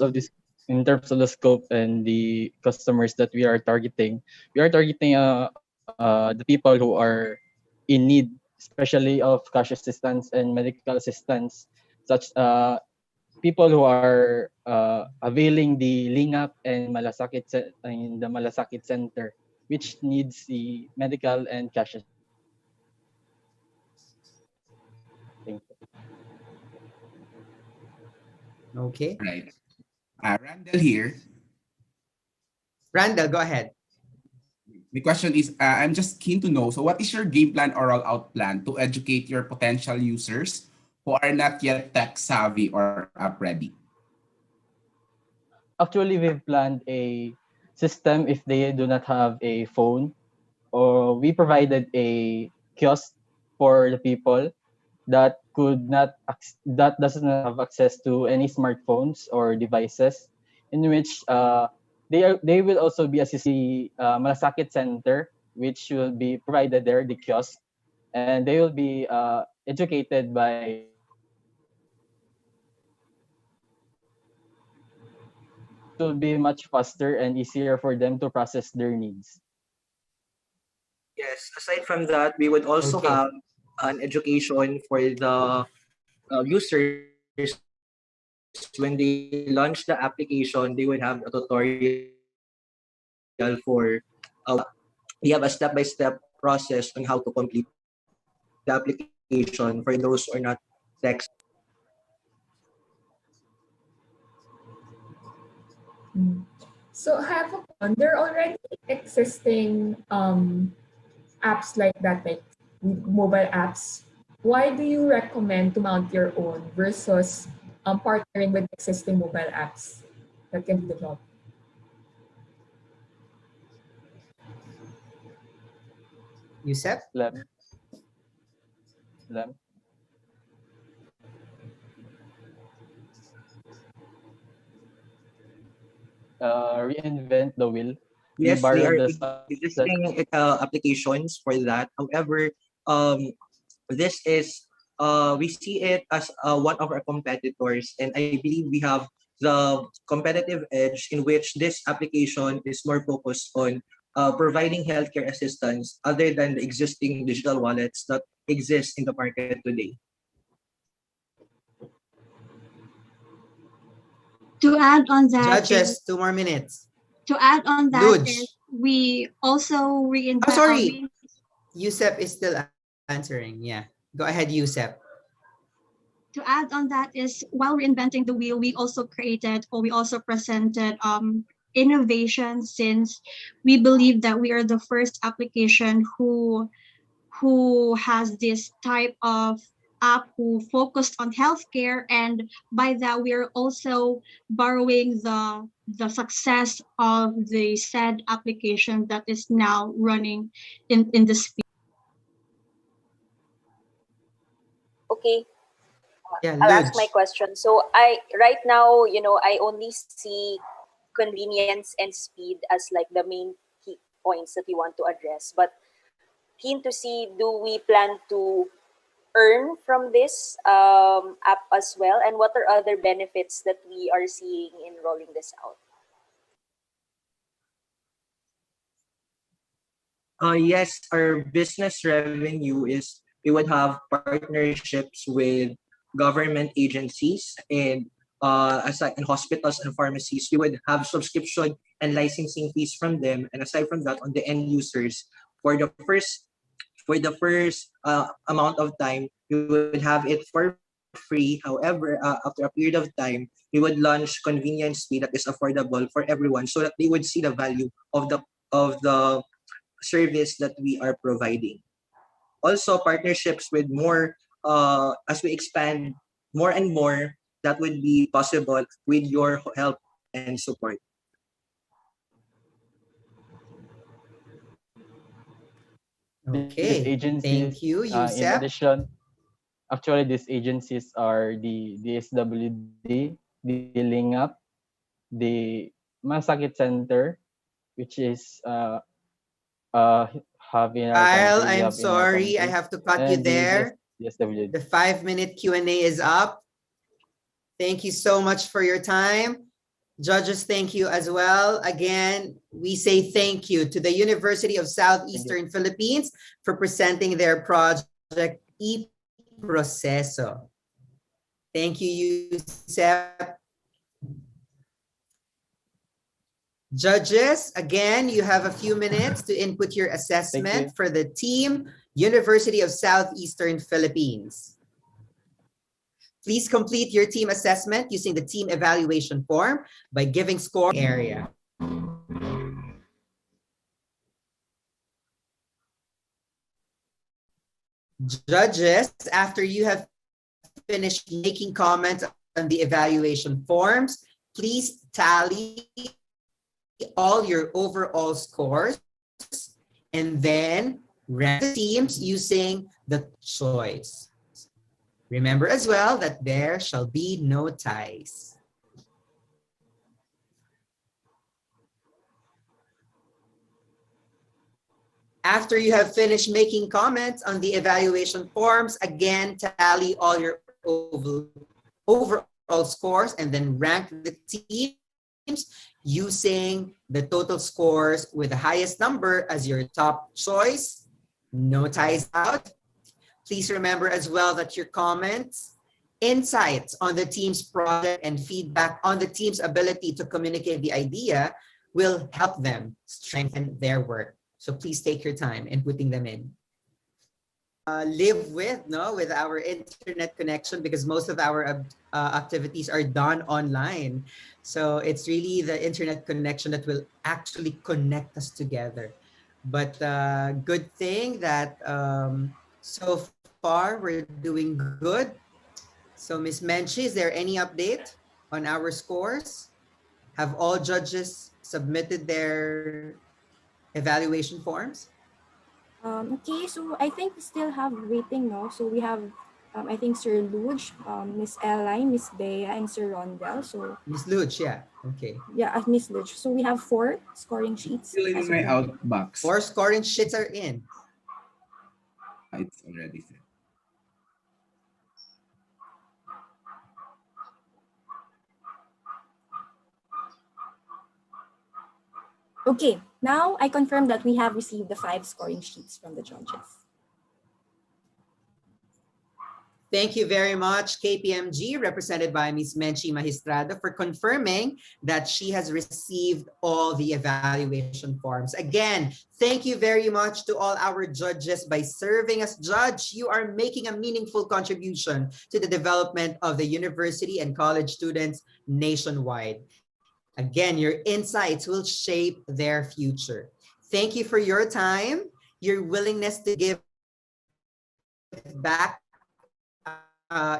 In terms of the scope and the customers that we are targeting the people who are in need, especially of cash assistance and medical assistance, such people who are availing the Lingap and in the Malasakit Center, which needs the medical and cash assistance. Okay. Right. Randall here. Randall, go ahead. The question is, I'm just keen to know, so what is your game plan or rollout plan to educate your potential users who are not yet tech savvy or app ready? Actually, we've planned a system if they do not have a phone, or we provided a kiosk for the people that that doesn't have access to any smartphones or devices, in which they will also be assisting Malasakit Center, which will be provided there, the kiosk, and they will be educated by it will be much faster and easier for them to process their needs. Yes, aside from that, we would also have an education for the users. When they launch the application, they would have a tutorial for we have a step-by-step process on how to complete the application for those who are not tech. So there are already existing apps like that, like mobile apps. Why do you recommend to mount your own versus partnering with existing mobile apps that can be developed? Yusef? Lem. Reinvent the wheel. Yes, they are existing applications for that. However, this is we see it as one of our competitors, and I believe we have the competitive edge in which this application is more focused on providing healthcare assistance other than the existing digital wallets that exist in the market today. To add on that, Judges, 2 more minutes. To add on that, Luge. we also reinvent. Sorry. Yusef is still answering. Yeah. Go ahead, Yusef. To add on that is while reinventing the wheel, we also created or we also presented innovation, since we believe that we are the first application who has this type of app who focused on healthcare, and by that we are also borrowing the success of the said application that is now running in the space. Okay, Yeah, I'll ask my Luge. question. So I right now, I only see convenience and speed as like the main key points that you want to address. But keen to see, do we plan to earn from this app as well, and what are other benefits that we are seeing in rolling this out? Yes, our business revenue is we would have partnerships with government agencies and aside in hospitals and pharmacies, we would have subscription and licensing fees from them. And aside from that, on the end users, for the first amount of time, we would have it for free. However, after a period of time, we would launch convenience fee that is affordable for everyone, so that they would see the value of the service that we are providing. Also, partnerships with more, as we expand more and more, that would be possible with your help and support. These Okay. agencies, Thank you, in Yusef. addition, actually these agencies are the DSWD, the Lingap, the Masakit Center, which is uh, have in our Kyle, country. We I'm have in our sorry. I country, have to cut you and the there. DSWD. The 5-minute Q&A is up. Thank you so much for your time. Judges, thank you as well. Again, we say thank you to the University of Southeastern Philippines for presenting their project, e-Proceso. Thank you, Yusef. Judges, again, you have a few minutes to input your assessment for the team, University of Southeastern Philippines. Please complete your team assessment using the team evaluation form by giving score area. Judges, after you have finished making comments on the evaluation forms, please tally all your overall scores and then rank the teams using the choice. Remember as well that there shall be no ties. After you have finished making comments on the evaluation forms, again, tally all your overall scores and then rank the teams using the total scores with the highest number as your top choice. No ties out. Please remember as well that your comments, insights on the team's project, and feedback on the team's ability to communicate the idea will help them strengthen their work. So please take your time in putting them in. Live with our internet connection, because most of our activities are done online. So it's really the internet connection that will actually connect us together. But good thing that so far we're doing good. So Ms. Menchi, is there any update on our scores? Have all judges submitted their evaluation forms? Okay, so I think we still have waiting now. So we have, I think, Sir Luge, Miss Ella, Miss Bea, and Sir Rondell. So Miss Luge, yeah. Okay. yeah, Miss Luge. So we have 4 scoring sheets. Still in my outbox. 4 scoring sheets are in. It's already set. Okay, now I confirm that we have received the 5 scoring sheets from the judges. Thank you very much, KPMG, represented by Ms. Menchi Magistrado, for confirming that she has received all the evaluation forms. Again, thank you very much to all our judges. By serving as judge, you are making a meaningful contribution to the development of the university and college students nationwide. Again, your insights will shape their future. Thank you for your time, your willingness to give back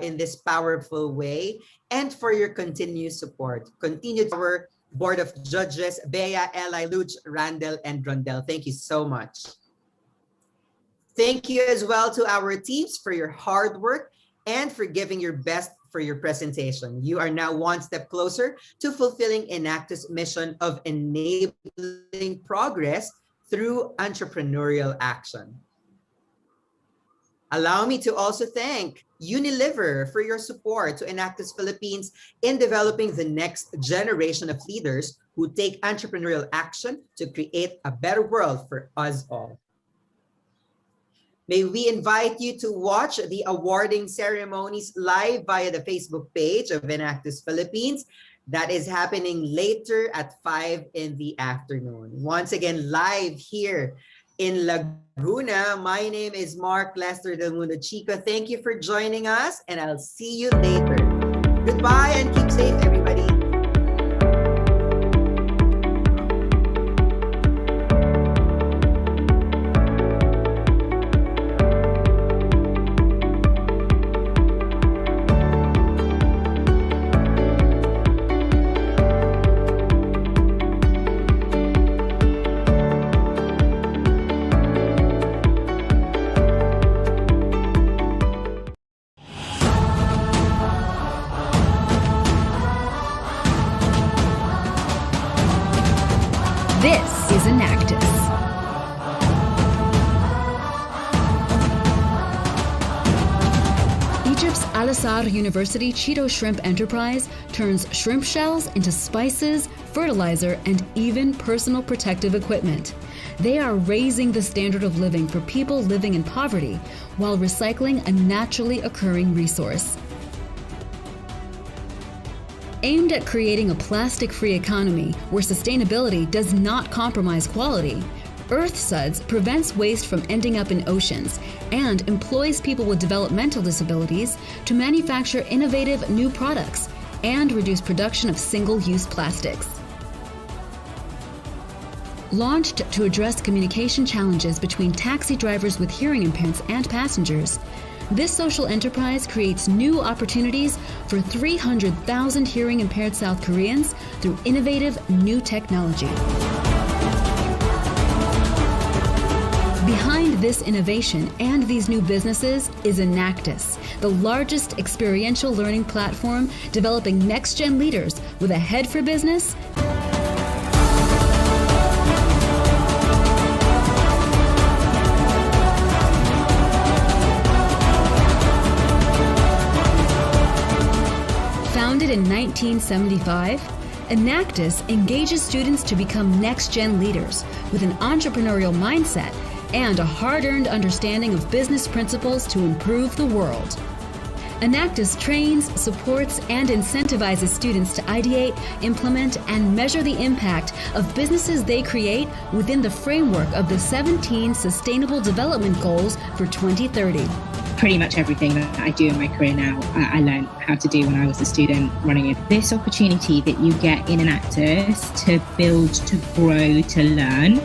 in this powerful way, and for your continued support. Continued our Board of Judges, Bea, Eli, Luch, Randall, and Rondell. Thank you so much. Thank you as well to our teams for your hard work and for giving your best for your presentation. You are now one step closer to fulfilling Enactus' mission of enabling progress through entrepreneurial action. Allow me to also thank Unilever for your support to Enactus Philippines in developing the next generation of leaders who take entrepreneurial action to create a better world for us all. May we invite you to watch the awarding ceremonies live via the Facebook page of Enactus Philippines. That is happening later at 5 in the afternoon. Once again, live here in Laguna. My name is Mark Lester Del Mundo Chico. Thank you for joining us, and I'll see you later. Goodbye and keep safe, everybody. This is Enactus. Egypt's Al Azhar University Cheeto Shrimp Enterprise turns shrimp shells into spices, fertilizer, and even personal protective equipment. They are raising the standard of living for people living in poverty while recycling a naturally occurring resource. Aimed at creating a plastic-free economy where sustainability does not compromise quality, EarthSuds prevents waste from ending up in oceans and employs people with developmental disabilities to manufacture innovative new products and reduce production of single-use plastics. Launched to address communication challenges between taxi drivers with hearing impairments and passengers, this social enterprise creates new opportunities for 300,000 hearing-impaired South Koreans through innovative new technology. Behind this innovation and these new businesses is Enactus, the largest experiential learning platform developing next-gen leaders with a head for business Founded in 1975, Enactus engages students to become next-gen leaders with an entrepreneurial mindset and a hard-earned understanding of business principles to improve the world. Enactus trains, supports, and incentivizes students to ideate, implement, and measure the impact of businesses they create within the framework of the 17 Sustainable Development Goals for 2030. Pretty much everything that I do in my career now, I learned how to do when I was a student running it. This opportunity that you get in Enactus to build, to grow, to learn,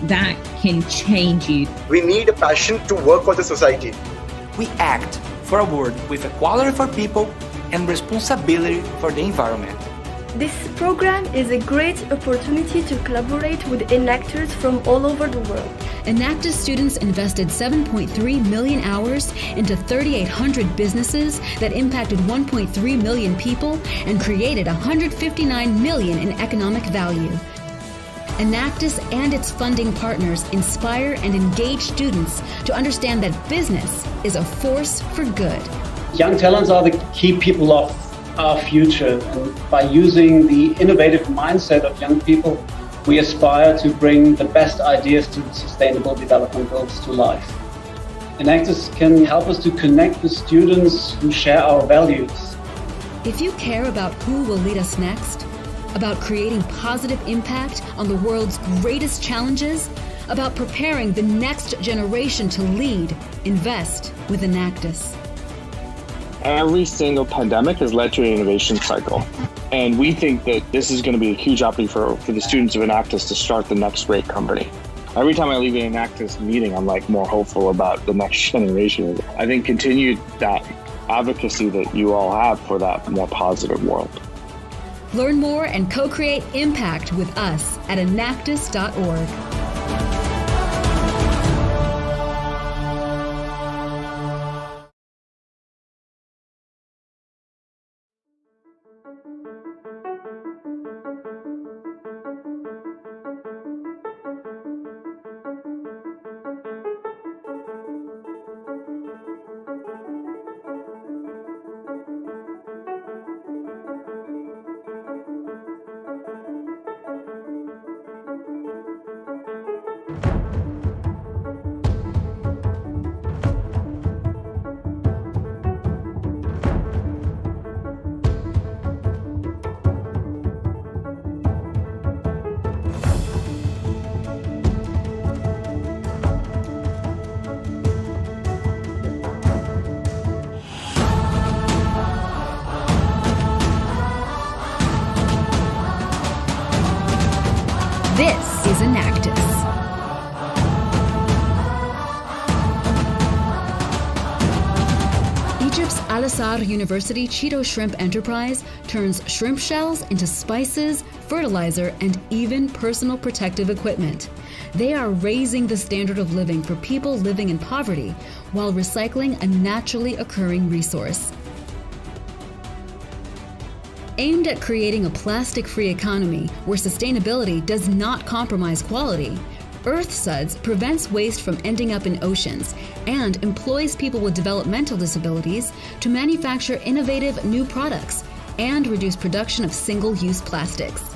that can change you. We need a passion to work for the society. We act for a world with equality for people and responsibility for the environment. This program is a great opportunity to collaborate with enactors from all over the world. Enactus students invested 7.3 million hours into 3,800 businesses that impacted 1.3 million people and created 159 million in economic value. Enactus and its funding partners inspire and engage students to understand that business is a force for good. Young talents are the key people of our future, and by using the innovative mindset of young people, we aspire to bring the best ideas to the Sustainable Development Goals to life. Enactus can help us to connect with students who share our values. If you care about who will lead us next, about creating positive impact on the world's greatest challenges, about preparing the next generation to lead, invest with Enactus. Every single pandemic has led to an innovation cycle. And we think that this is going to be a huge opportunity for the students of Enactus to start the next great company. Every time I leave an Enactus meeting, I'm like more hopeful about the next generation. I think continue that advocacy that you all have for that more positive world. Learn more and co-create impact with us at enactus.org. This is Enactus. Egypt's Al-Azhar University Cheeto Shrimp Enterprise turns shrimp shells into spices, fertilizer, and even personal protective equipment. They are raising the standard of living for people living in poverty while recycling a naturally occurring resource. Aimed at creating a plastic-free economy where sustainability does not compromise quality, EarthSuds prevents waste from ending up in oceans and employs people with developmental disabilities to manufacture innovative new products and reduce production of single-use plastics.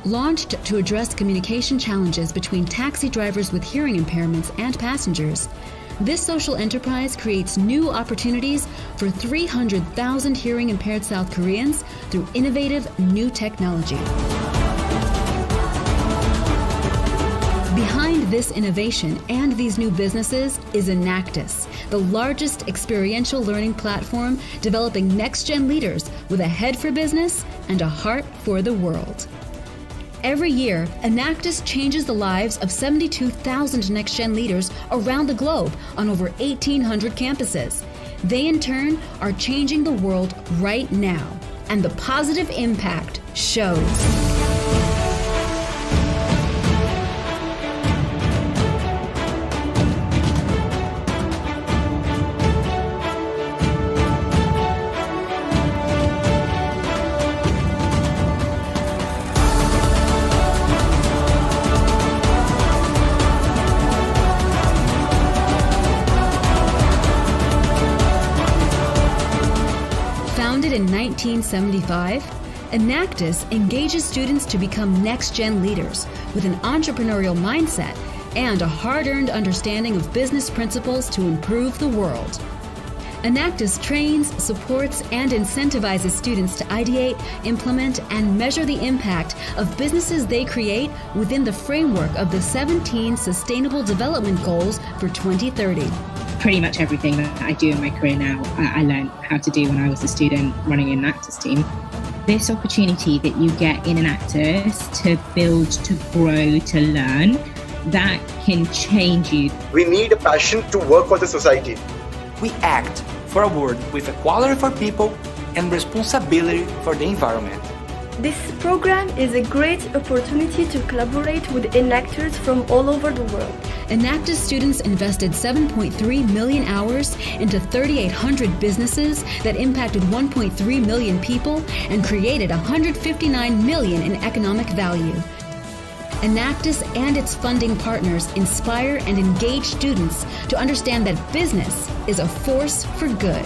Launched to address communication challenges between taxi drivers with hearing impairments and passengers, this social enterprise creates new opportunities for 300,000 hearing-impaired South Koreans through innovative new technology. Behind this innovation and these new businesses is Enactus, the largest experiential learning platform developing next-gen leaders with a head for business and a heart for the world. Every year, Enactus changes the lives of 72,000 next-gen leaders around the globe on over 1,800 campuses. They, in turn, are changing the world right now, and the positive impact shows. Founded in 1975, Enactus engages students to become next-gen leaders with an entrepreneurial mindset and a hard-earned understanding of business principles to improve the world. Enactus trains, supports, and incentivizes students to ideate, implement, and measure the impact of businesses they create within the framework of the 17 Sustainable Development Goals for 2030. Pretty much everything that I do in my career now, I learned how to do when I was a student running an Enactus team. This opportunity that you get in Enactus to build, to grow, to learn, that can change you. We need a passion to work for the society. We act for a world with equality for people and responsibility for the environment. This program is a great opportunity to collaborate with enactors from all over the world. Enactus students invested 7.3 million hours into 3,800 businesses that impacted 1.3 million people and created 159 million in economic value. Enactus and its funding partners inspire and engage students to understand that business is a force for good.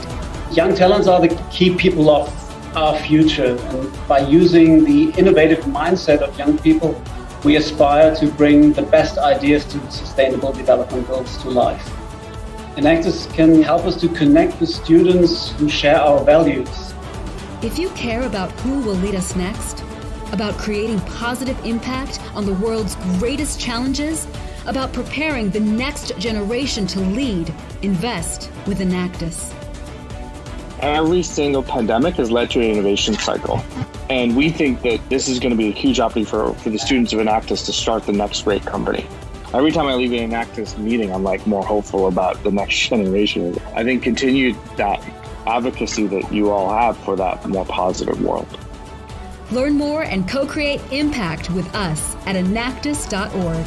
Young talents are the key people of our future, and by using the innovative mindset of young people, we aspire to bring the best ideas to the Sustainable Development Goals to life. Enactus can help us to connect with students who share our values. If you care about who will lead us next, about creating positive impact on the world's greatest challenges, about preparing the next generation to lead, invest with Enactus. Every single pandemic has led to an innovation cycle. And we think that this is going to be a huge opportunity for the students of Enactus to start the next great company. Every time I leave an Enactus meeting, I'm like more hopeful about the next generation. I think continue that advocacy that you all have for that more positive world. Learn more and co-create impact with us at enactus.org.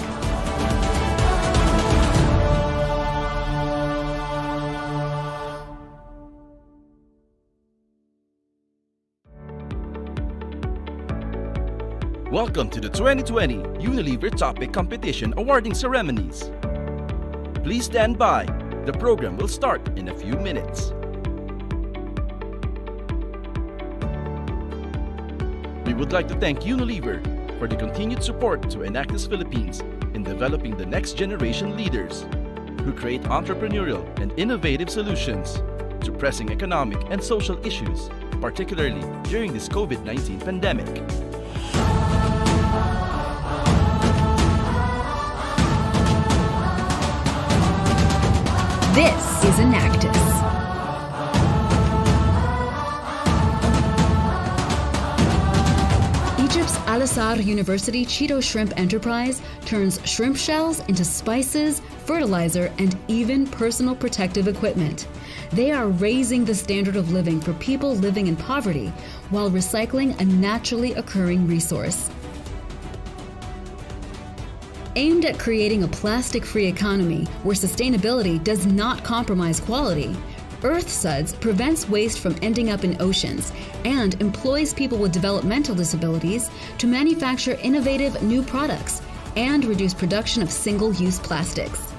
Welcome to the 2020 Unilever Topic Competition Awarding Ceremonies. Please stand by. The program will start in a few minutes. We would like to thank Unilever for the continued support to Enactus Philippines in developing the next generation leaders who create entrepreneurial and innovative solutions to pressing economic and social issues, particularly during this COVID-19 pandemic. This is Enactus. Egypt's Al-Azhar University Cheeto Shrimp Enterprise turns shrimp shells into spices, fertilizer, and even personal protective equipment. They are raising the standard of living for people living in poverty while recycling a naturally occurring resource. Aimed at creating a plastic-free economy where sustainability does not compromise quality, EarthSuds prevents waste from ending up in oceans and employs people with developmental disabilities to manufacture innovative new products and reduce production of single-use plastics.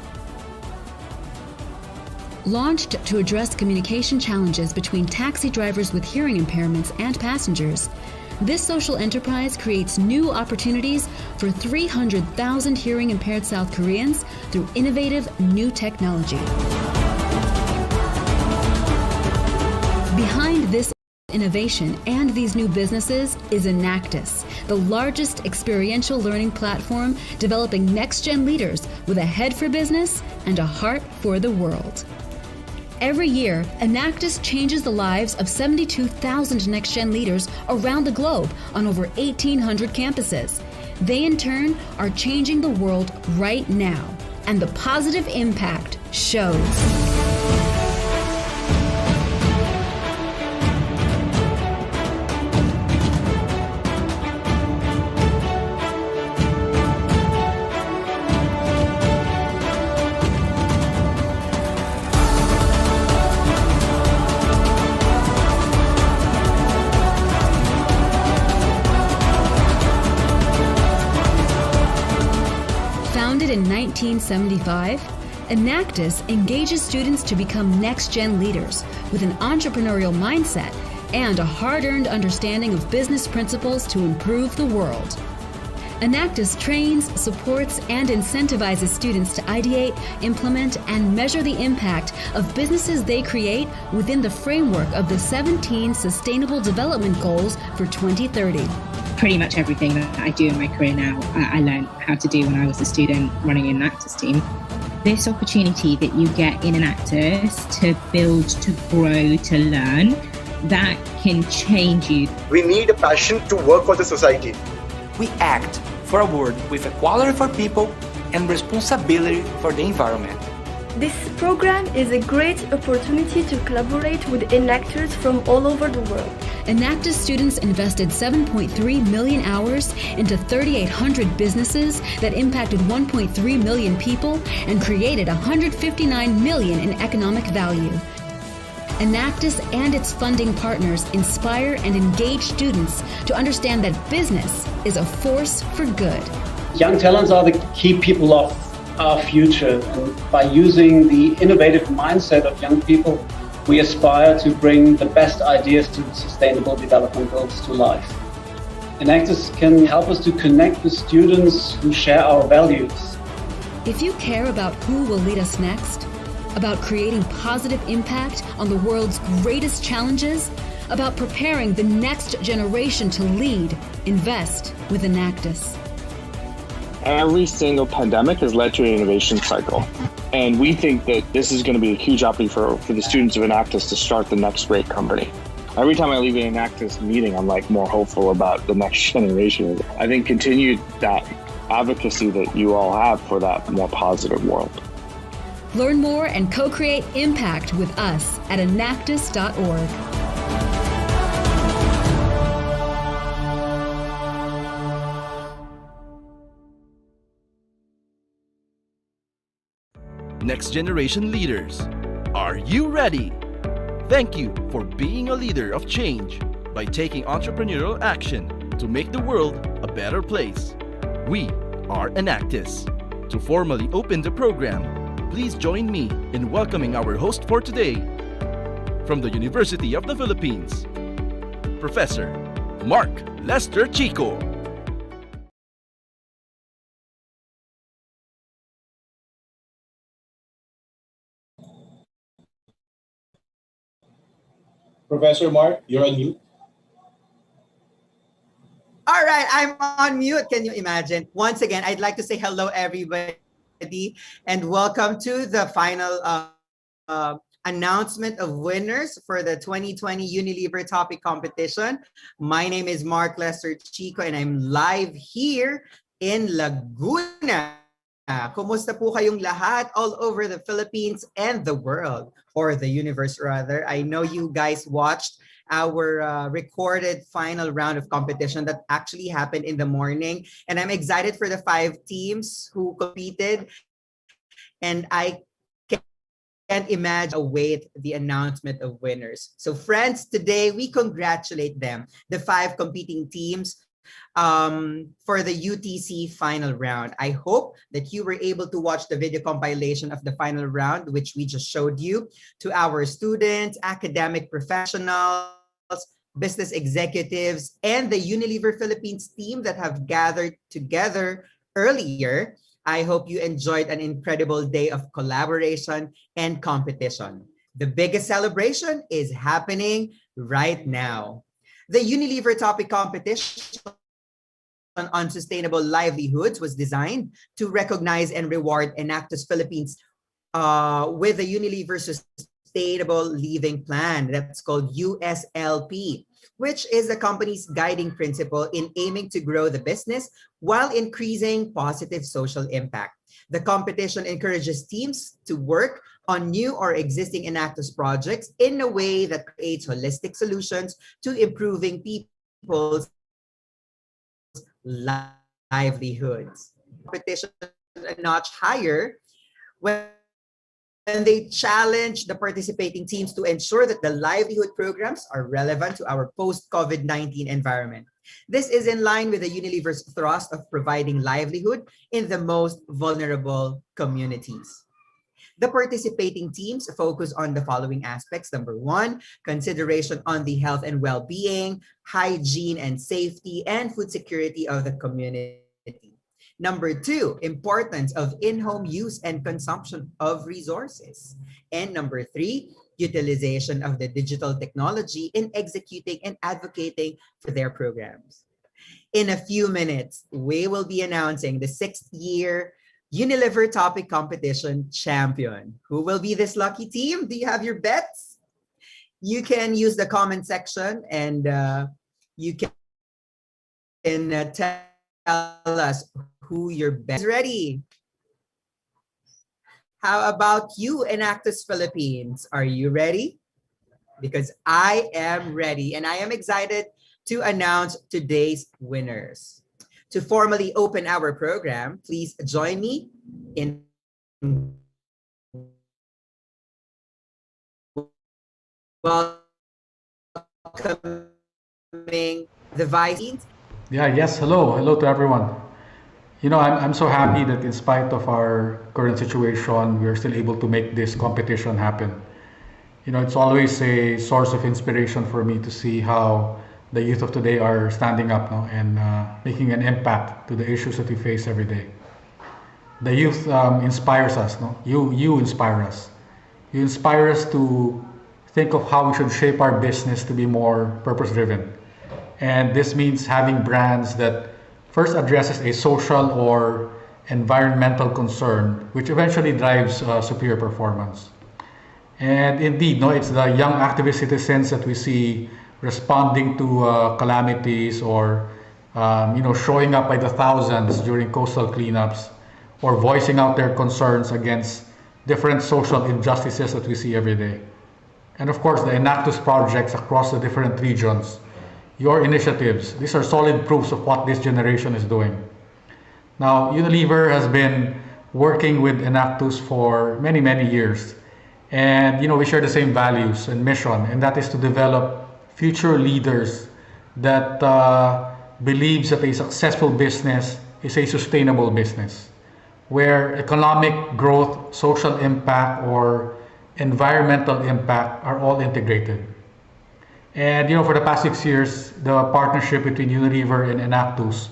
Launched to address communication challenges between taxi drivers with hearing impairments and passengers, this social enterprise creates new opportunities for 300,000 hearing-impaired South Koreans through innovative new technology. Behind this innovation and these new businesses is Enactus, the largest experiential learning platform developing next-gen leaders with a head for business and a heart for the world. Every year, Enactus changes the lives of 72,000 next-gen leaders around the globe on over 1,800 campuses. They, in turn, are changing the world right now, and the positive impact shows. Founded in 1975, Enactus engages students to become next-gen leaders with an entrepreneurial mindset and a hard-earned understanding of business principles to improve the world. Enactus trains, supports, and incentivizes students to ideate, implement, and measure the impact of businesses they create within the framework of the 17 Sustainable Development Goals for 2030. Pretty much everything that I do in my career now, I learned how to do when I was a student running an Enactus team. This opportunity that you get in Enactus to build, to grow, to learn, that can change you. We need a passion to work for the society. We act for a world with equality for people and responsibility for the environment. This program is a great opportunity to collaborate with enactors from all over the world. Enactus students invested 7.3 million hours into 3,800 businesses that impacted 1.3 million people and created 159 million in economic value. Enactus and its funding partners inspire and engage students to understand that business is a force for good. Young talents are the key people of our future, and by using the innovative mindset of young people, we aspire to bring the best ideas to the Sustainable Development Goals to life. Enactus can help us to connect with students who share our values. If you care about who will lead us next, about creating positive impact on the world's greatest challenges, about preparing the next generation to lead, invest with Enactus. Every single pandemic has led to an innovation cycle. And we think that this is going to be a huge opportunity for the students of Enactus to start the next great company. Every time I leave an Enactus meeting, I'm like more hopeful about the next generation. I think continue that advocacy that you all have for that more positive world. Learn more and co-create impact with us at enactus.org. Next generation leaders, are you ready? Thank you for being a leader of change by taking entrepreneurial action to make the world a better place. We are Enactus. To formally open the program, please join me in welcoming our host for today. From the University of the Philippines, Professor Mark Lester Chico. Professor Mark, you're on mute. All right, I'm on mute. Can you imagine? Once again, I'd like to say hello, everybody, and welcome to the final announcement of winners for the 2020 Unilever Topic Competition. My name is Mark Lester Chico, and I'm live here in Laguna. Kumusta po kayong lahat all over the Philippines and the world, or the universe rather. I know you guys watched our recorded final round of competition that actually happened in the morning. And I'm excited for the 5 teams who competed. And I can't imagine await the announcement of winners. So friends, today we congratulate them, the 5 competing teams, for the UTC final round. I hope that you were able to watch the video compilation of the final round, which we just showed you, to our students, academic professionals, business executives, and the Unilever Philippines team that have gathered together earlier. I hope you enjoyed an incredible day of collaboration and competition. The biggest celebration is happening right now. The Unilever Topic Competition on Sustainable Livelihoods was designed to recognize and reward Enactus Philippines with the Unilever Sustainable Living Plan, that's called USLP, which is the company's guiding principle in aiming to grow the business while increasing positive social impact. The competition encourages teams to work on new or existing Enactus projects in a way that creates holistic solutions to improving people's livelihoods. Competition a notch higher when they challenge the participating teams to ensure that the livelihood programs are relevant to our post-COVID-19 environment. This is in line with the Unilever's thrust of providing livelihood in the most vulnerable communities. The participating teams focus on the following aspects. Number 1, consideration on the health and well-being, hygiene and safety, and food security of the community. Number 2, importance of in-home use and consumption of resources. And number 3, utilization of the digital technology in executing and advocating for their programs. In a few minutes, we will be announcing the 6th year Unilever Topic Competition champion. Who will be this lucky team? Do you have your bets? You can use the comment section and you can tell us who your bet is. Ready? How about you, Enactus Philippines? Are you ready? Because I am ready and I am excited to announce today's winners. To formally open our program, please join me in welcoming the vice. Yes, hello to everyone. I'm so happy that in spite of our current situation, we are still able to make this competition happen. It's always a source of inspiration for me to see how the youth of today are standing up, no, and making an impact to the issues that we face every day. The youth inspires us, no? You inspire us. You inspire us to think of how we should shape our business to be more purpose-driven. And this means having brands that first addresses a social or environmental concern, which eventually drives superior performance. And indeed, no, it's the young activist citizens that we see responding to calamities or showing up by the thousands during coastal cleanups or voicing out their concerns against different social injustices that we see every day. And of course, the Enactus projects across the different regions, your initiatives, these are solid proofs of what this generation is doing. Now, Unilever has been working with Enactus for many, many years. And we share the same values and mission, and that is to develop future leaders that believes that a successful business is a sustainable business, where economic growth, social impact, or environmental impact are all integrated. And for the past 6 years, the partnership between Unilever and Enactus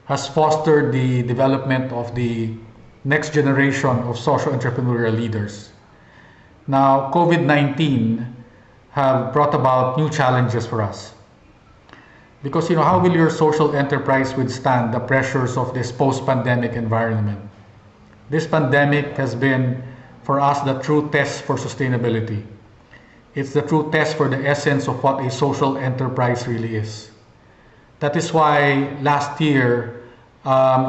has fostered the development of the next generation of social entrepreneurial leaders. Now, COVID-19 have brought about new challenges for us. Because, how will your social enterprise withstand the pressures of this post-pandemic environment? This pandemic has been, for us, the true test for sustainability. It's the true test for the essence of what a social enterprise really is. That is why last year,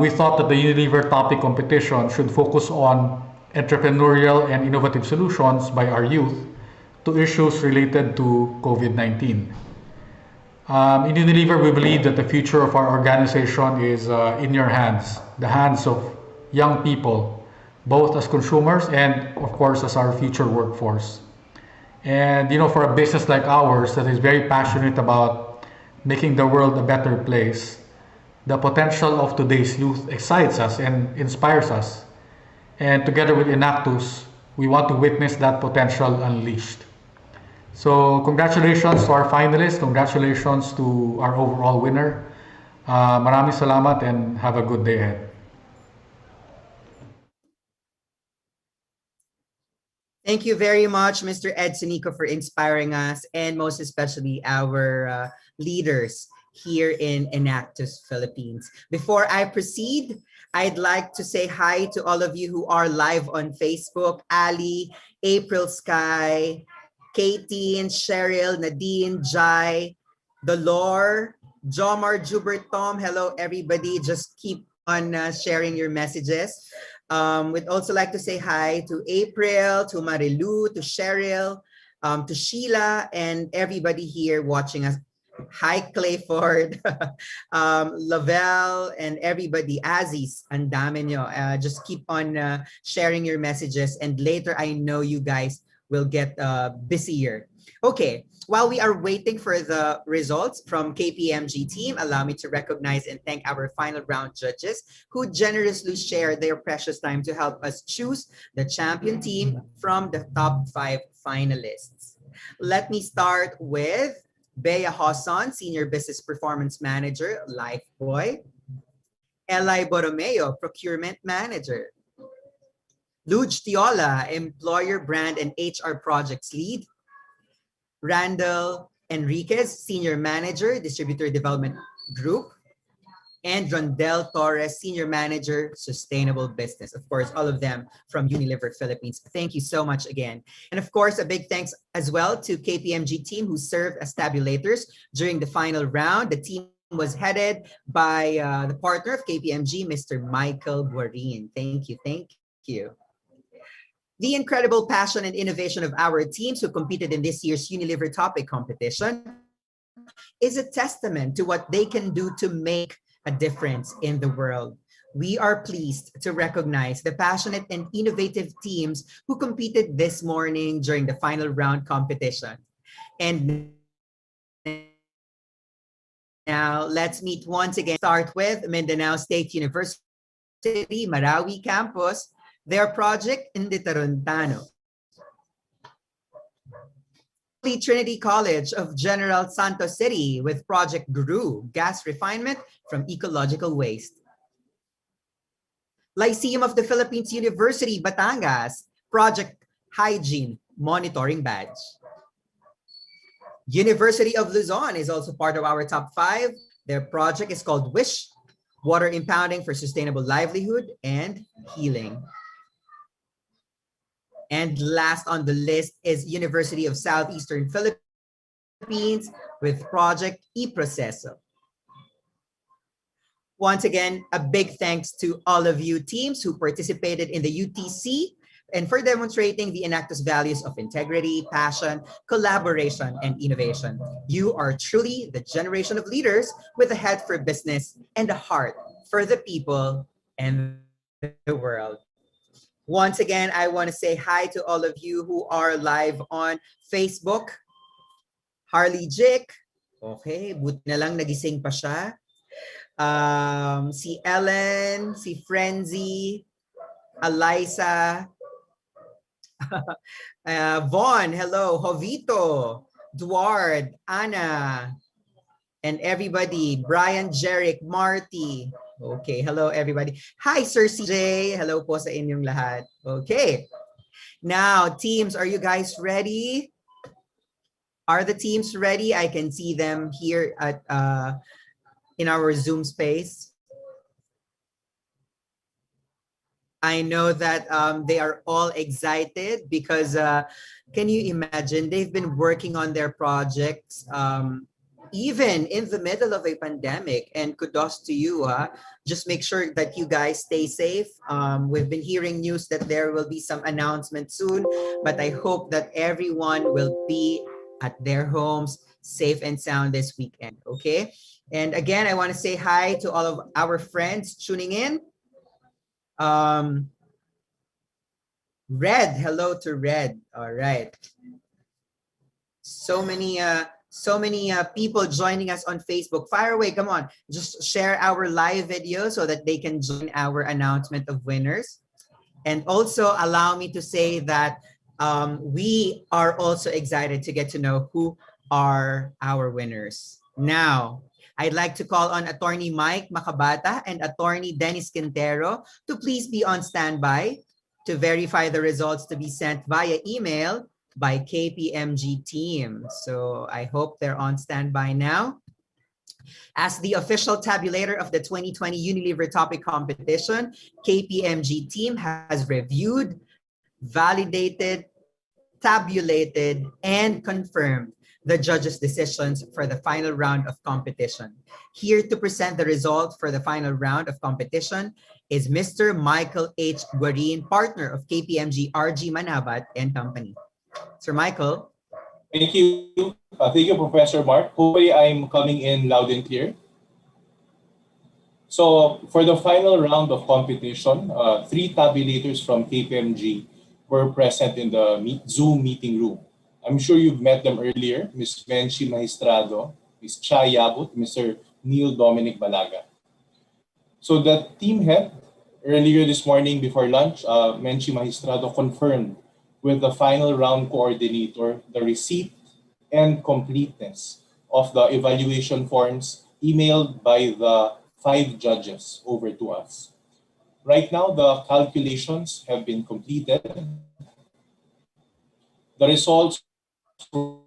we thought that the Unilever topic competition should focus on entrepreneurial and innovative solutions by our youth to issues related to COVID-19. In Unilever, we believe that the future of our organization is in your hands, the hands of young people, both as consumers and, of course, as our future workforce. And, for a business like ours that is very passionate about making the world a better place, the potential of today's youth excites us and inspires us. And together with Enactus, we want to witness that potential unleashed. So congratulations to our finalists, congratulations to our overall winner. Maraming salamat and have a good day ahead. Thank you very much, Mr. Ed Sinico, for inspiring us, and most especially our leaders here in Enactus, Philippines. Before I proceed, I'd like to say hi to all of you who are live on Facebook: Ali, April Sky, Katie, and Cheryl, Nadine, Jai, Dolor, Jomar, Jubert, Tom. Hello, everybody. Just keep on sharing your messages. We'd also like to say hi to April, to Marilu, to Cheryl, to Sheila, and everybody here watching us. Hi, Clayford, Lavelle, and everybody. Aziz, ang dami nyo. Just keep on sharing your messages, and later I know you guys will get busier. Okay, while we are waiting for the results from KPMG team, allow me to recognize and thank our final round judges who generously shared their precious time to help us choose the champion team from the top 5 finalists. Let me start with Bea Hoson, Senior Business Performance Manager, Lifeboy. Eli Borromeo, Procurement Manager. Luj Tiola, Employer Brand and HR Projects Lead. Randall Enriquez, Senior Manager, Distributor Development Group. And Rondel Torres, Senior Manager, Sustainable Business. Of course, all of them from Unilever Philippines. Thank you so much again. And of course, a big thanks as well to KPMG team who served as tabulators during the final round. The team was headed by the partner of KPMG, Mr. Michael Guarin. Thank you, thank you. The incredible passion and innovation of our teams who competed in this year's Unilever Topic competition is a testament to what they can do to make a difference in the world. We are pleased to recognize the passionate and innovative teams who competed this morning during the final round competition. And now let's meet once again. Start with Mindanao State University, Marawi Campus, their project in the Taruntano. Trinity College of General Santos City with Project GRU, Gas Refinement from Ecological Waste. Lyceum of the Philippines University, Batangas, Project Hygiene Monitoring Badge. University of Luzon is also part of our top 5. Their project is called WISH, Water Impounding for Sustainable Livelihood and Healing. And last on the list is University of Southeastern Philippines with Project eProceso. Once again, a big thanks to all of you teams who participated in the UTC and for demonstrating the Enactus values of integrity, passion, collaboration, and innovation. You are truly the generation of leaders with a head for business and a heart for the people and the world. Once again, I want to say hi to all of you who are live on Facebook. Harley Jick. Okay, buti na lang nagising pa siya. Si Ellen, si Frenzy, Eliza, Vaughn, hello, Jovito, Duard, Anna, and everybody, Brian, Jeric, Marty. Okay, hello everybody. Hi, Sir CJ. Hello po sa inyong lahat. Okay. Now, teams, are you guys ready? Are the teams ready? I can see them here at in our Zoom space. I know that they are all excited because can you imagine? They've been working on their projects even in the middle of a pandemic, and kudos to you. Just make sure that you guys stay safe. We've been hearing news that there will be some announcement soon, but I hope that everyone will be at their homes safe and sound this weekend, okay? And again, I want to say hi to all of our friends tuning in. Red, hello to Red. All right. So many people joining us on Facebook. Fire away, come on. Just share our live video so that they can join our announcement of winners. And also allow me to say that we are also excited to get to know who are our winners. Now, I'd like to call on Attorney Mike Macabata and Attorney Dennis Quintero to please be on standby to verify the results to be sent via email by KPMG team. So I hope they're on standby now. As the official tabulator of the 2020 Unilever topic competition, KPMG team has reviewed, validated, tabulated, and confirmed the judges' decisions for the final round of competition. Here to present the result for the final round of competition is Mr. Michael H. Guarin, partner of KPMG RG Manabat and Company. Sir Michael. Thank you. Thank you, Professor Mark. Hopefully I'm coming in loud and clear. So for the final round of competition, 3 tabulators from KPMG were present in the Zoom meeting room. I'm sure you've met them earlier, Ms. Menchi Magistrado, Ms. Cha Yabut, Mr. Neil Dominic Balaga. So the team head, earlier this morning before lunch, Menchi Magistrado confirmed with the final round coordinator the receipt and completeness of the evaluation forms emailed by the 5 judges over to us. Right now, the calculations have been completed. The results were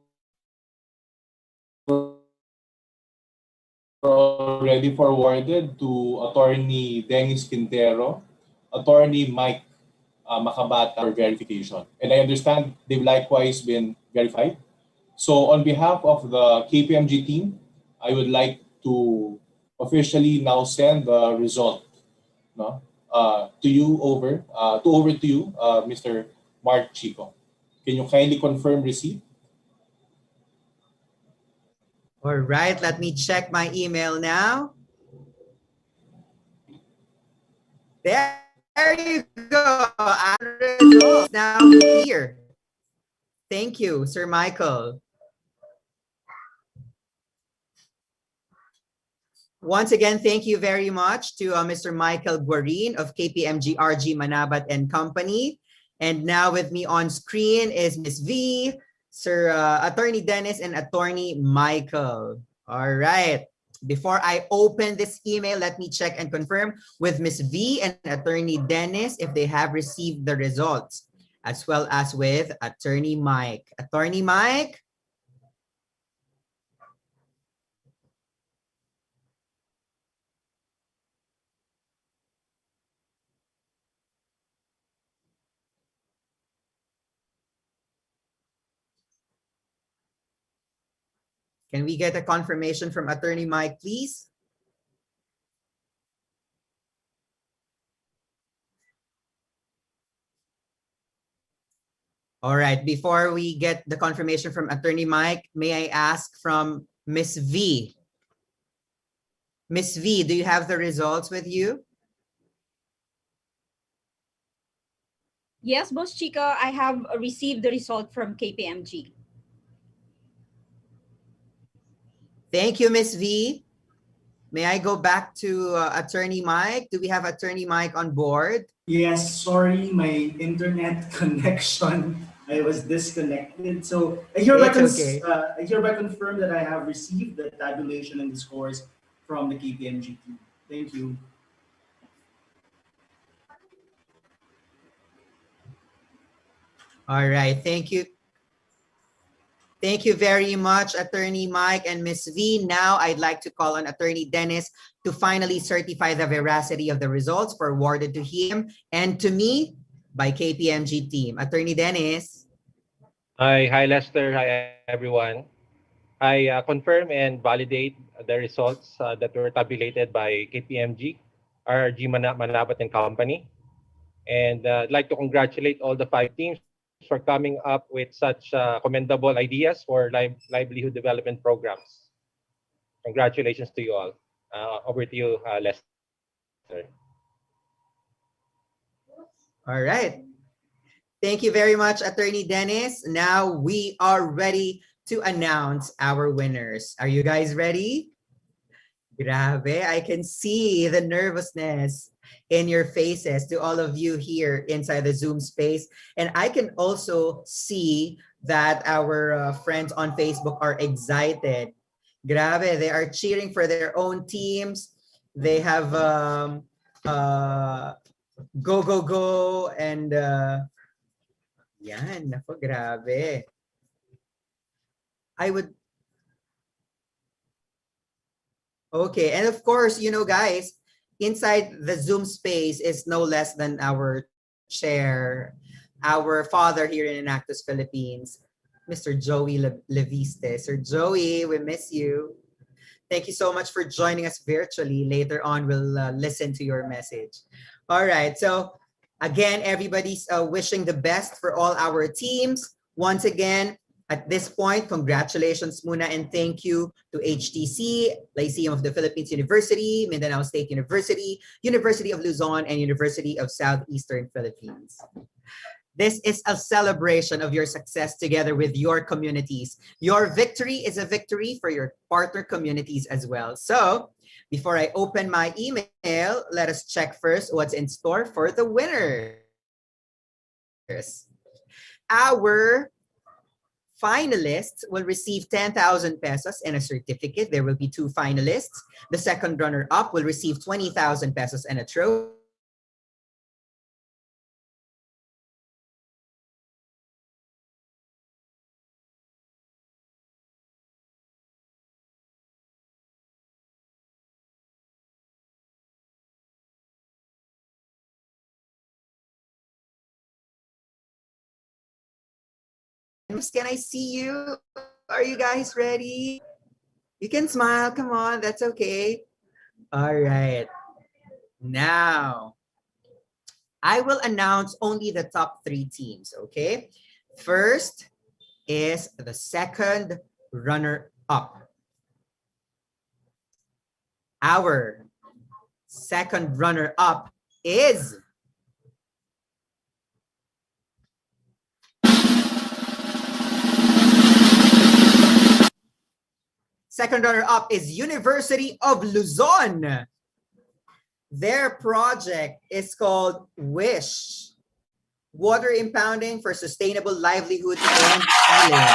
already forwarded to Attorney Dennis Quintero, Attorney Mike Macabata for verification. And I understand they've likewise been verified. So on behalf of the KPMG team, I would like to officially now send the result to you over to you, Mr. Mark Chico. Can you kindly confirm receipt? All right, let me check my email now. There you go. Our results now here. Thank you, Sir Michael. Once again, thank you very much to Mr. Michael Guarin of KPMG RG Manabat and Company. And now with me on screen is Ms. V, Sir Attorney Dennis and Attorney Michael. All right. Before I open this email, let me check and confirm with Ms. V and Attorney Dennis if they have received the results, as well as with Attorney Mike. Attorney Mike? Can we get a confirmation from Attorney Mike, please? All right, before we get the confirmation from Attorney Mike, may I ask from Ms. V? Ms. V, do you have the results with you? Yes, Boss Chica, I have received the result from KPMG. Thank you, Ms. V. May I go back to Attorney Mike? Do we have Attorney Mike on board? Yes, sorry, my internet connection, I was disconnected. So Okay. I hereby confirm that I have received the tabulation and the scores from the KPMG team. Thank you. All right, thank you. Thank you very much, Attorney Mike and Ms. V. Now, I'd like to call on Attorney Dennis to finally certify the veracity of the results forwarded to him and to me by KPMG team. Attorney Dennis. Hi Lester. Hi everyone. I confirm and validate the results that were tabulated by KPMG, RG Manabat and Company. And I'd like to congratulate all the 5 teams for coming up with such commendable ideas for livelihood development programs. Congratulations to you all. Over to you, Lester. All right. Thank you very much, Attorney Dennis. Now we are ready to announce our winners. Are you guys ready? Grabe, I can see the nervousness in your faces to all of you here inside the Zoom space. And I can also see that our friends on Facebook are excited. Grabe, they are cheering for their own teams. They have go, go, go, and yan, nako, grabe. Okay, and of course, you know, guys, inside the Zoom space is no less than our chair, our father here in Enactus, Philippines, Mr. Joey Leviste. Sir Joey, we miss you. Thank you so much for joining us virtually. Later on, we'll listen to your message. All right, so again, everybody's wishing the best for all our teams. Once again, at this point, congratulations muna and thank you to HTC, Lyceum of the Philippines University, Mindanao State University, University of Luzon, and University of Southeastern Philippines. This is a celebration of your success together with your communities. Your victory is a victory for your partner communities as well. So, before I open my email, let us check first what's in store for the winners. Our finalists will receive 10,000 pesos and a certificate. There will be 2 finalists. The second runner-up will receive 20,000 pesos and a trophy. Can I see you? Are you guys ready? You can smile. Come on. That's okay. All right. Now, I will announce only the top 3 teams, okay? First is the second runner-up. Our second runner-up is University of Luzon. Their project is called WISH. water impounding for sustainable livelihood and healing.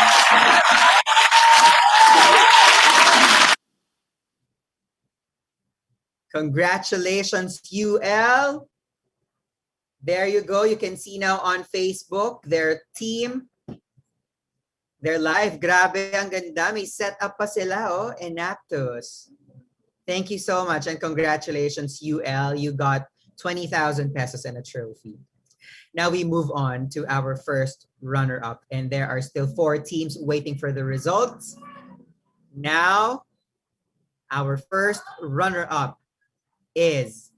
Congratulations, UL. There you go. You can see now on Facebook their team. They're live. Grabe, ang ganda. May set up pa sila, oh. Enactus. Thank you so much and congratulations, UL. You got 20,000 pesos and a trophy. Now we move on to our first runner-up, and there are still 4 teams waiting for the results. Now, our first runner-up is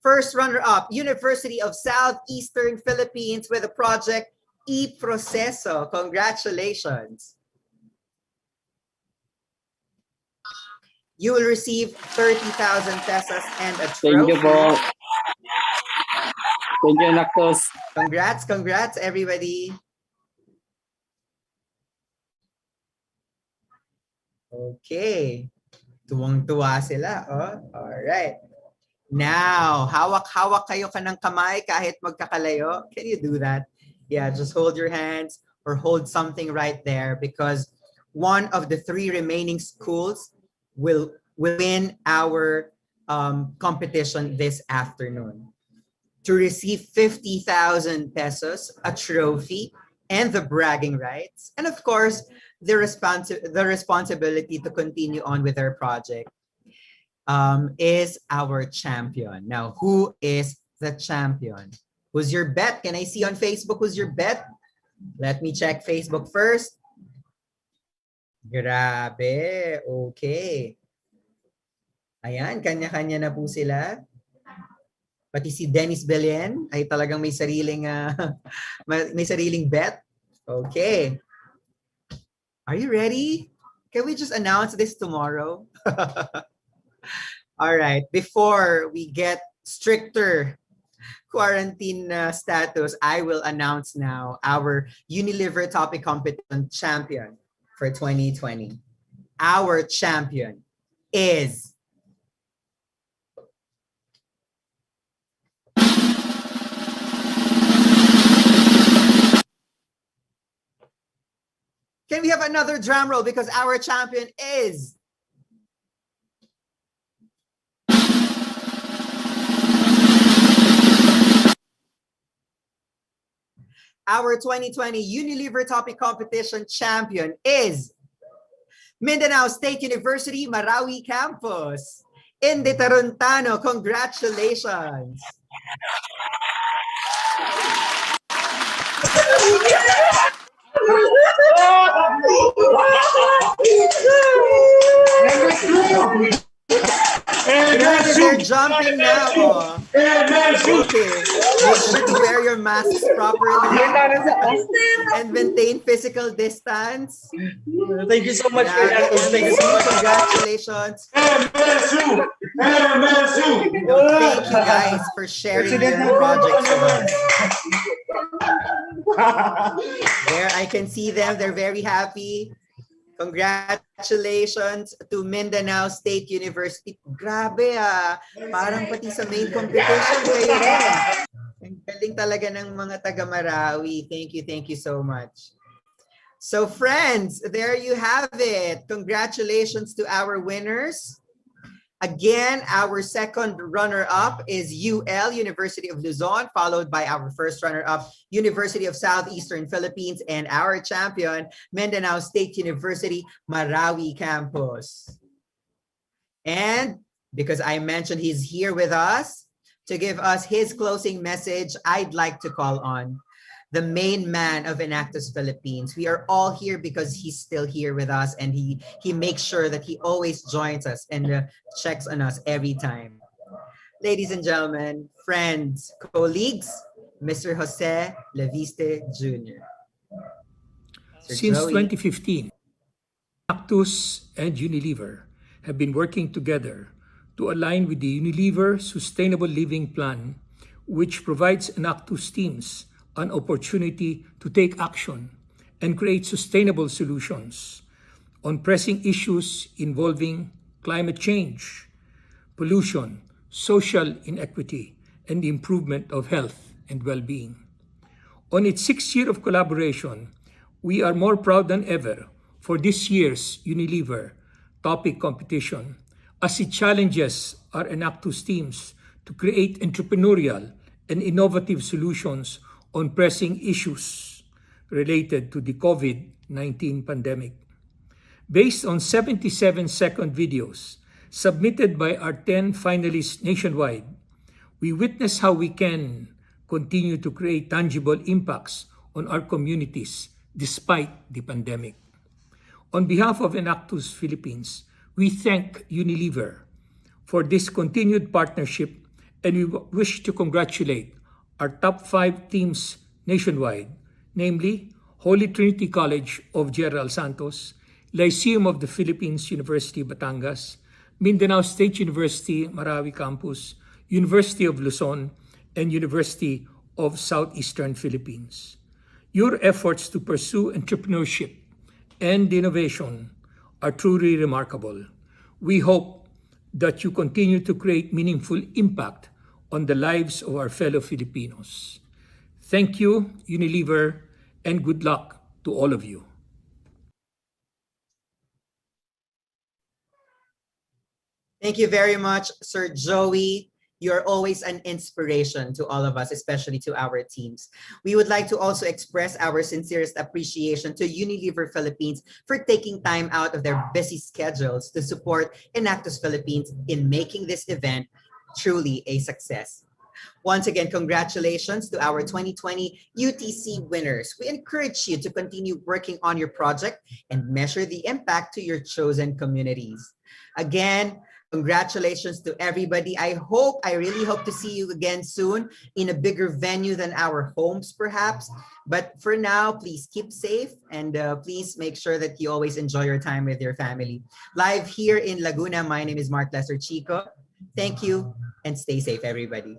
first runner-up, University of Southeastern Philippines with the project E-Proceso. Congratulations. You will receive 30,000 pesos and a trophy. Thank you po. Thank you, Enactus. Congrats, everybody. Okay. Tuwang-tuwa sila. Oh, all right. Now, hawak-hawak kayo kanang kamay kahit magkakalayo. Can you do that? Yeah, just hold your hands or hold something right there because one of the 3 remaining schools will win our competition this afternoon. To receive 50,000 pesos, a trophy, and the bragging rights, and of course, the responsibility to continue on with our project is our champion. Now, who is the champion? Who's your bet? Can I see on Facebook who's your bet? Let me check Facebook first. Grabe, okay. Ayan, kanya-kanya na po sila. Pati si Dennis Belen ay talagang may sariling bet. Okay. Are you ready? Can we just announce this tomorrow? All right. Before we get stricter quarantine status, I will announce now our Unilever Topic Competition champion for 2020. Our champion is Can we have another drum roll because our champion is our 2020 Unilever Topic Competition champion is Mindanao State University, Marawi Campus. Indi Taruntano, congratulations. They're jumping now. Oh. Okay. Make sure to wear your masks properly and maintain physical distance. Thank you so much for that. Thank you so much. Congratulations. Thank you guys for sharing your projects with us. There, I can see them. They're very happy. Congratulations to Mindanao State University. Grabe parang pati sa main competition kayo rin. Ang galing talaga ng mga taga Marawi. Thank you so much. So friends, there you have it. Congratulations to our winners. Again, our second runner-up is UL, University of Luzon, followed by our first runner-up, University of Southeastern Philippines, and our champion, Mindanao State University, Marawi Campus. And because I mentioned he's here with us to give us his closing message, I'd like to call on the main man of Enactus Philippines. We are all here because he's still here with us, and he makes sure that he always joins us and checks on us every time. Ladies and gentlemen, friends, colleagues, Mr. Jose Leviste Jr. Since 2015, Enactus and Unilever have been working together to align with the Unilever Sustainable Living Plan, which provides Enactus teams an opportunity to take action and create sustainable solutions on pressing issues involving climate change, pollution, social inequity, and the improvement of health and well-being. On its sixth year of collaboration, we are more proud than ever for this year's Unilever topic competition as it challenges our Enactus teams to create entrepreneurial and innovative solutions on pressing issues related to the COVID-19 pandemic. Based on 77-second videos submitted by our 10 finalists nationwide, we witness how we can continue to create tangible impacts on our communities despite the pandemic. On behalf of Enactus Philippines, we thank Unilever for this continued partnership, and we wish to congratulate our top 5 teams nationwide, namely Holy Trinity College of General Santos, Lyceum of the Philippines, University Batangas, Mindanao State University, Marawi Campus, University of Luzon, and University of Southeastern Philippines. Your efforts to pursue entrepreneurship and innovation are truly remarkable. We hope that you continue to create meaningful impact on the lives of our fellow Filipinos. Thank you, Unilever, and good luck to all of you. Thank you very much, Sir Joey. You're always an inspiration to all of us, especially to our teams. We would like to also express our sincerest appreciation to Unilever Philippines for taking time out of their busy schedules to support Enactus Philippines in making this event truly a success. Once again, congratulations to our 2020 UTC winners. We encourage you to continue working on your project and measure the impact to your chosen communities. Again, congratulations to everybody. I really hope to see you again soon in a bigger venue than our homes, perhaps. But for now, please keep safe and please make sure that you always enjoy your time with your family. Live here in Laguna, my name is Mark Lester Chico. Thank you and stay safe, everybody.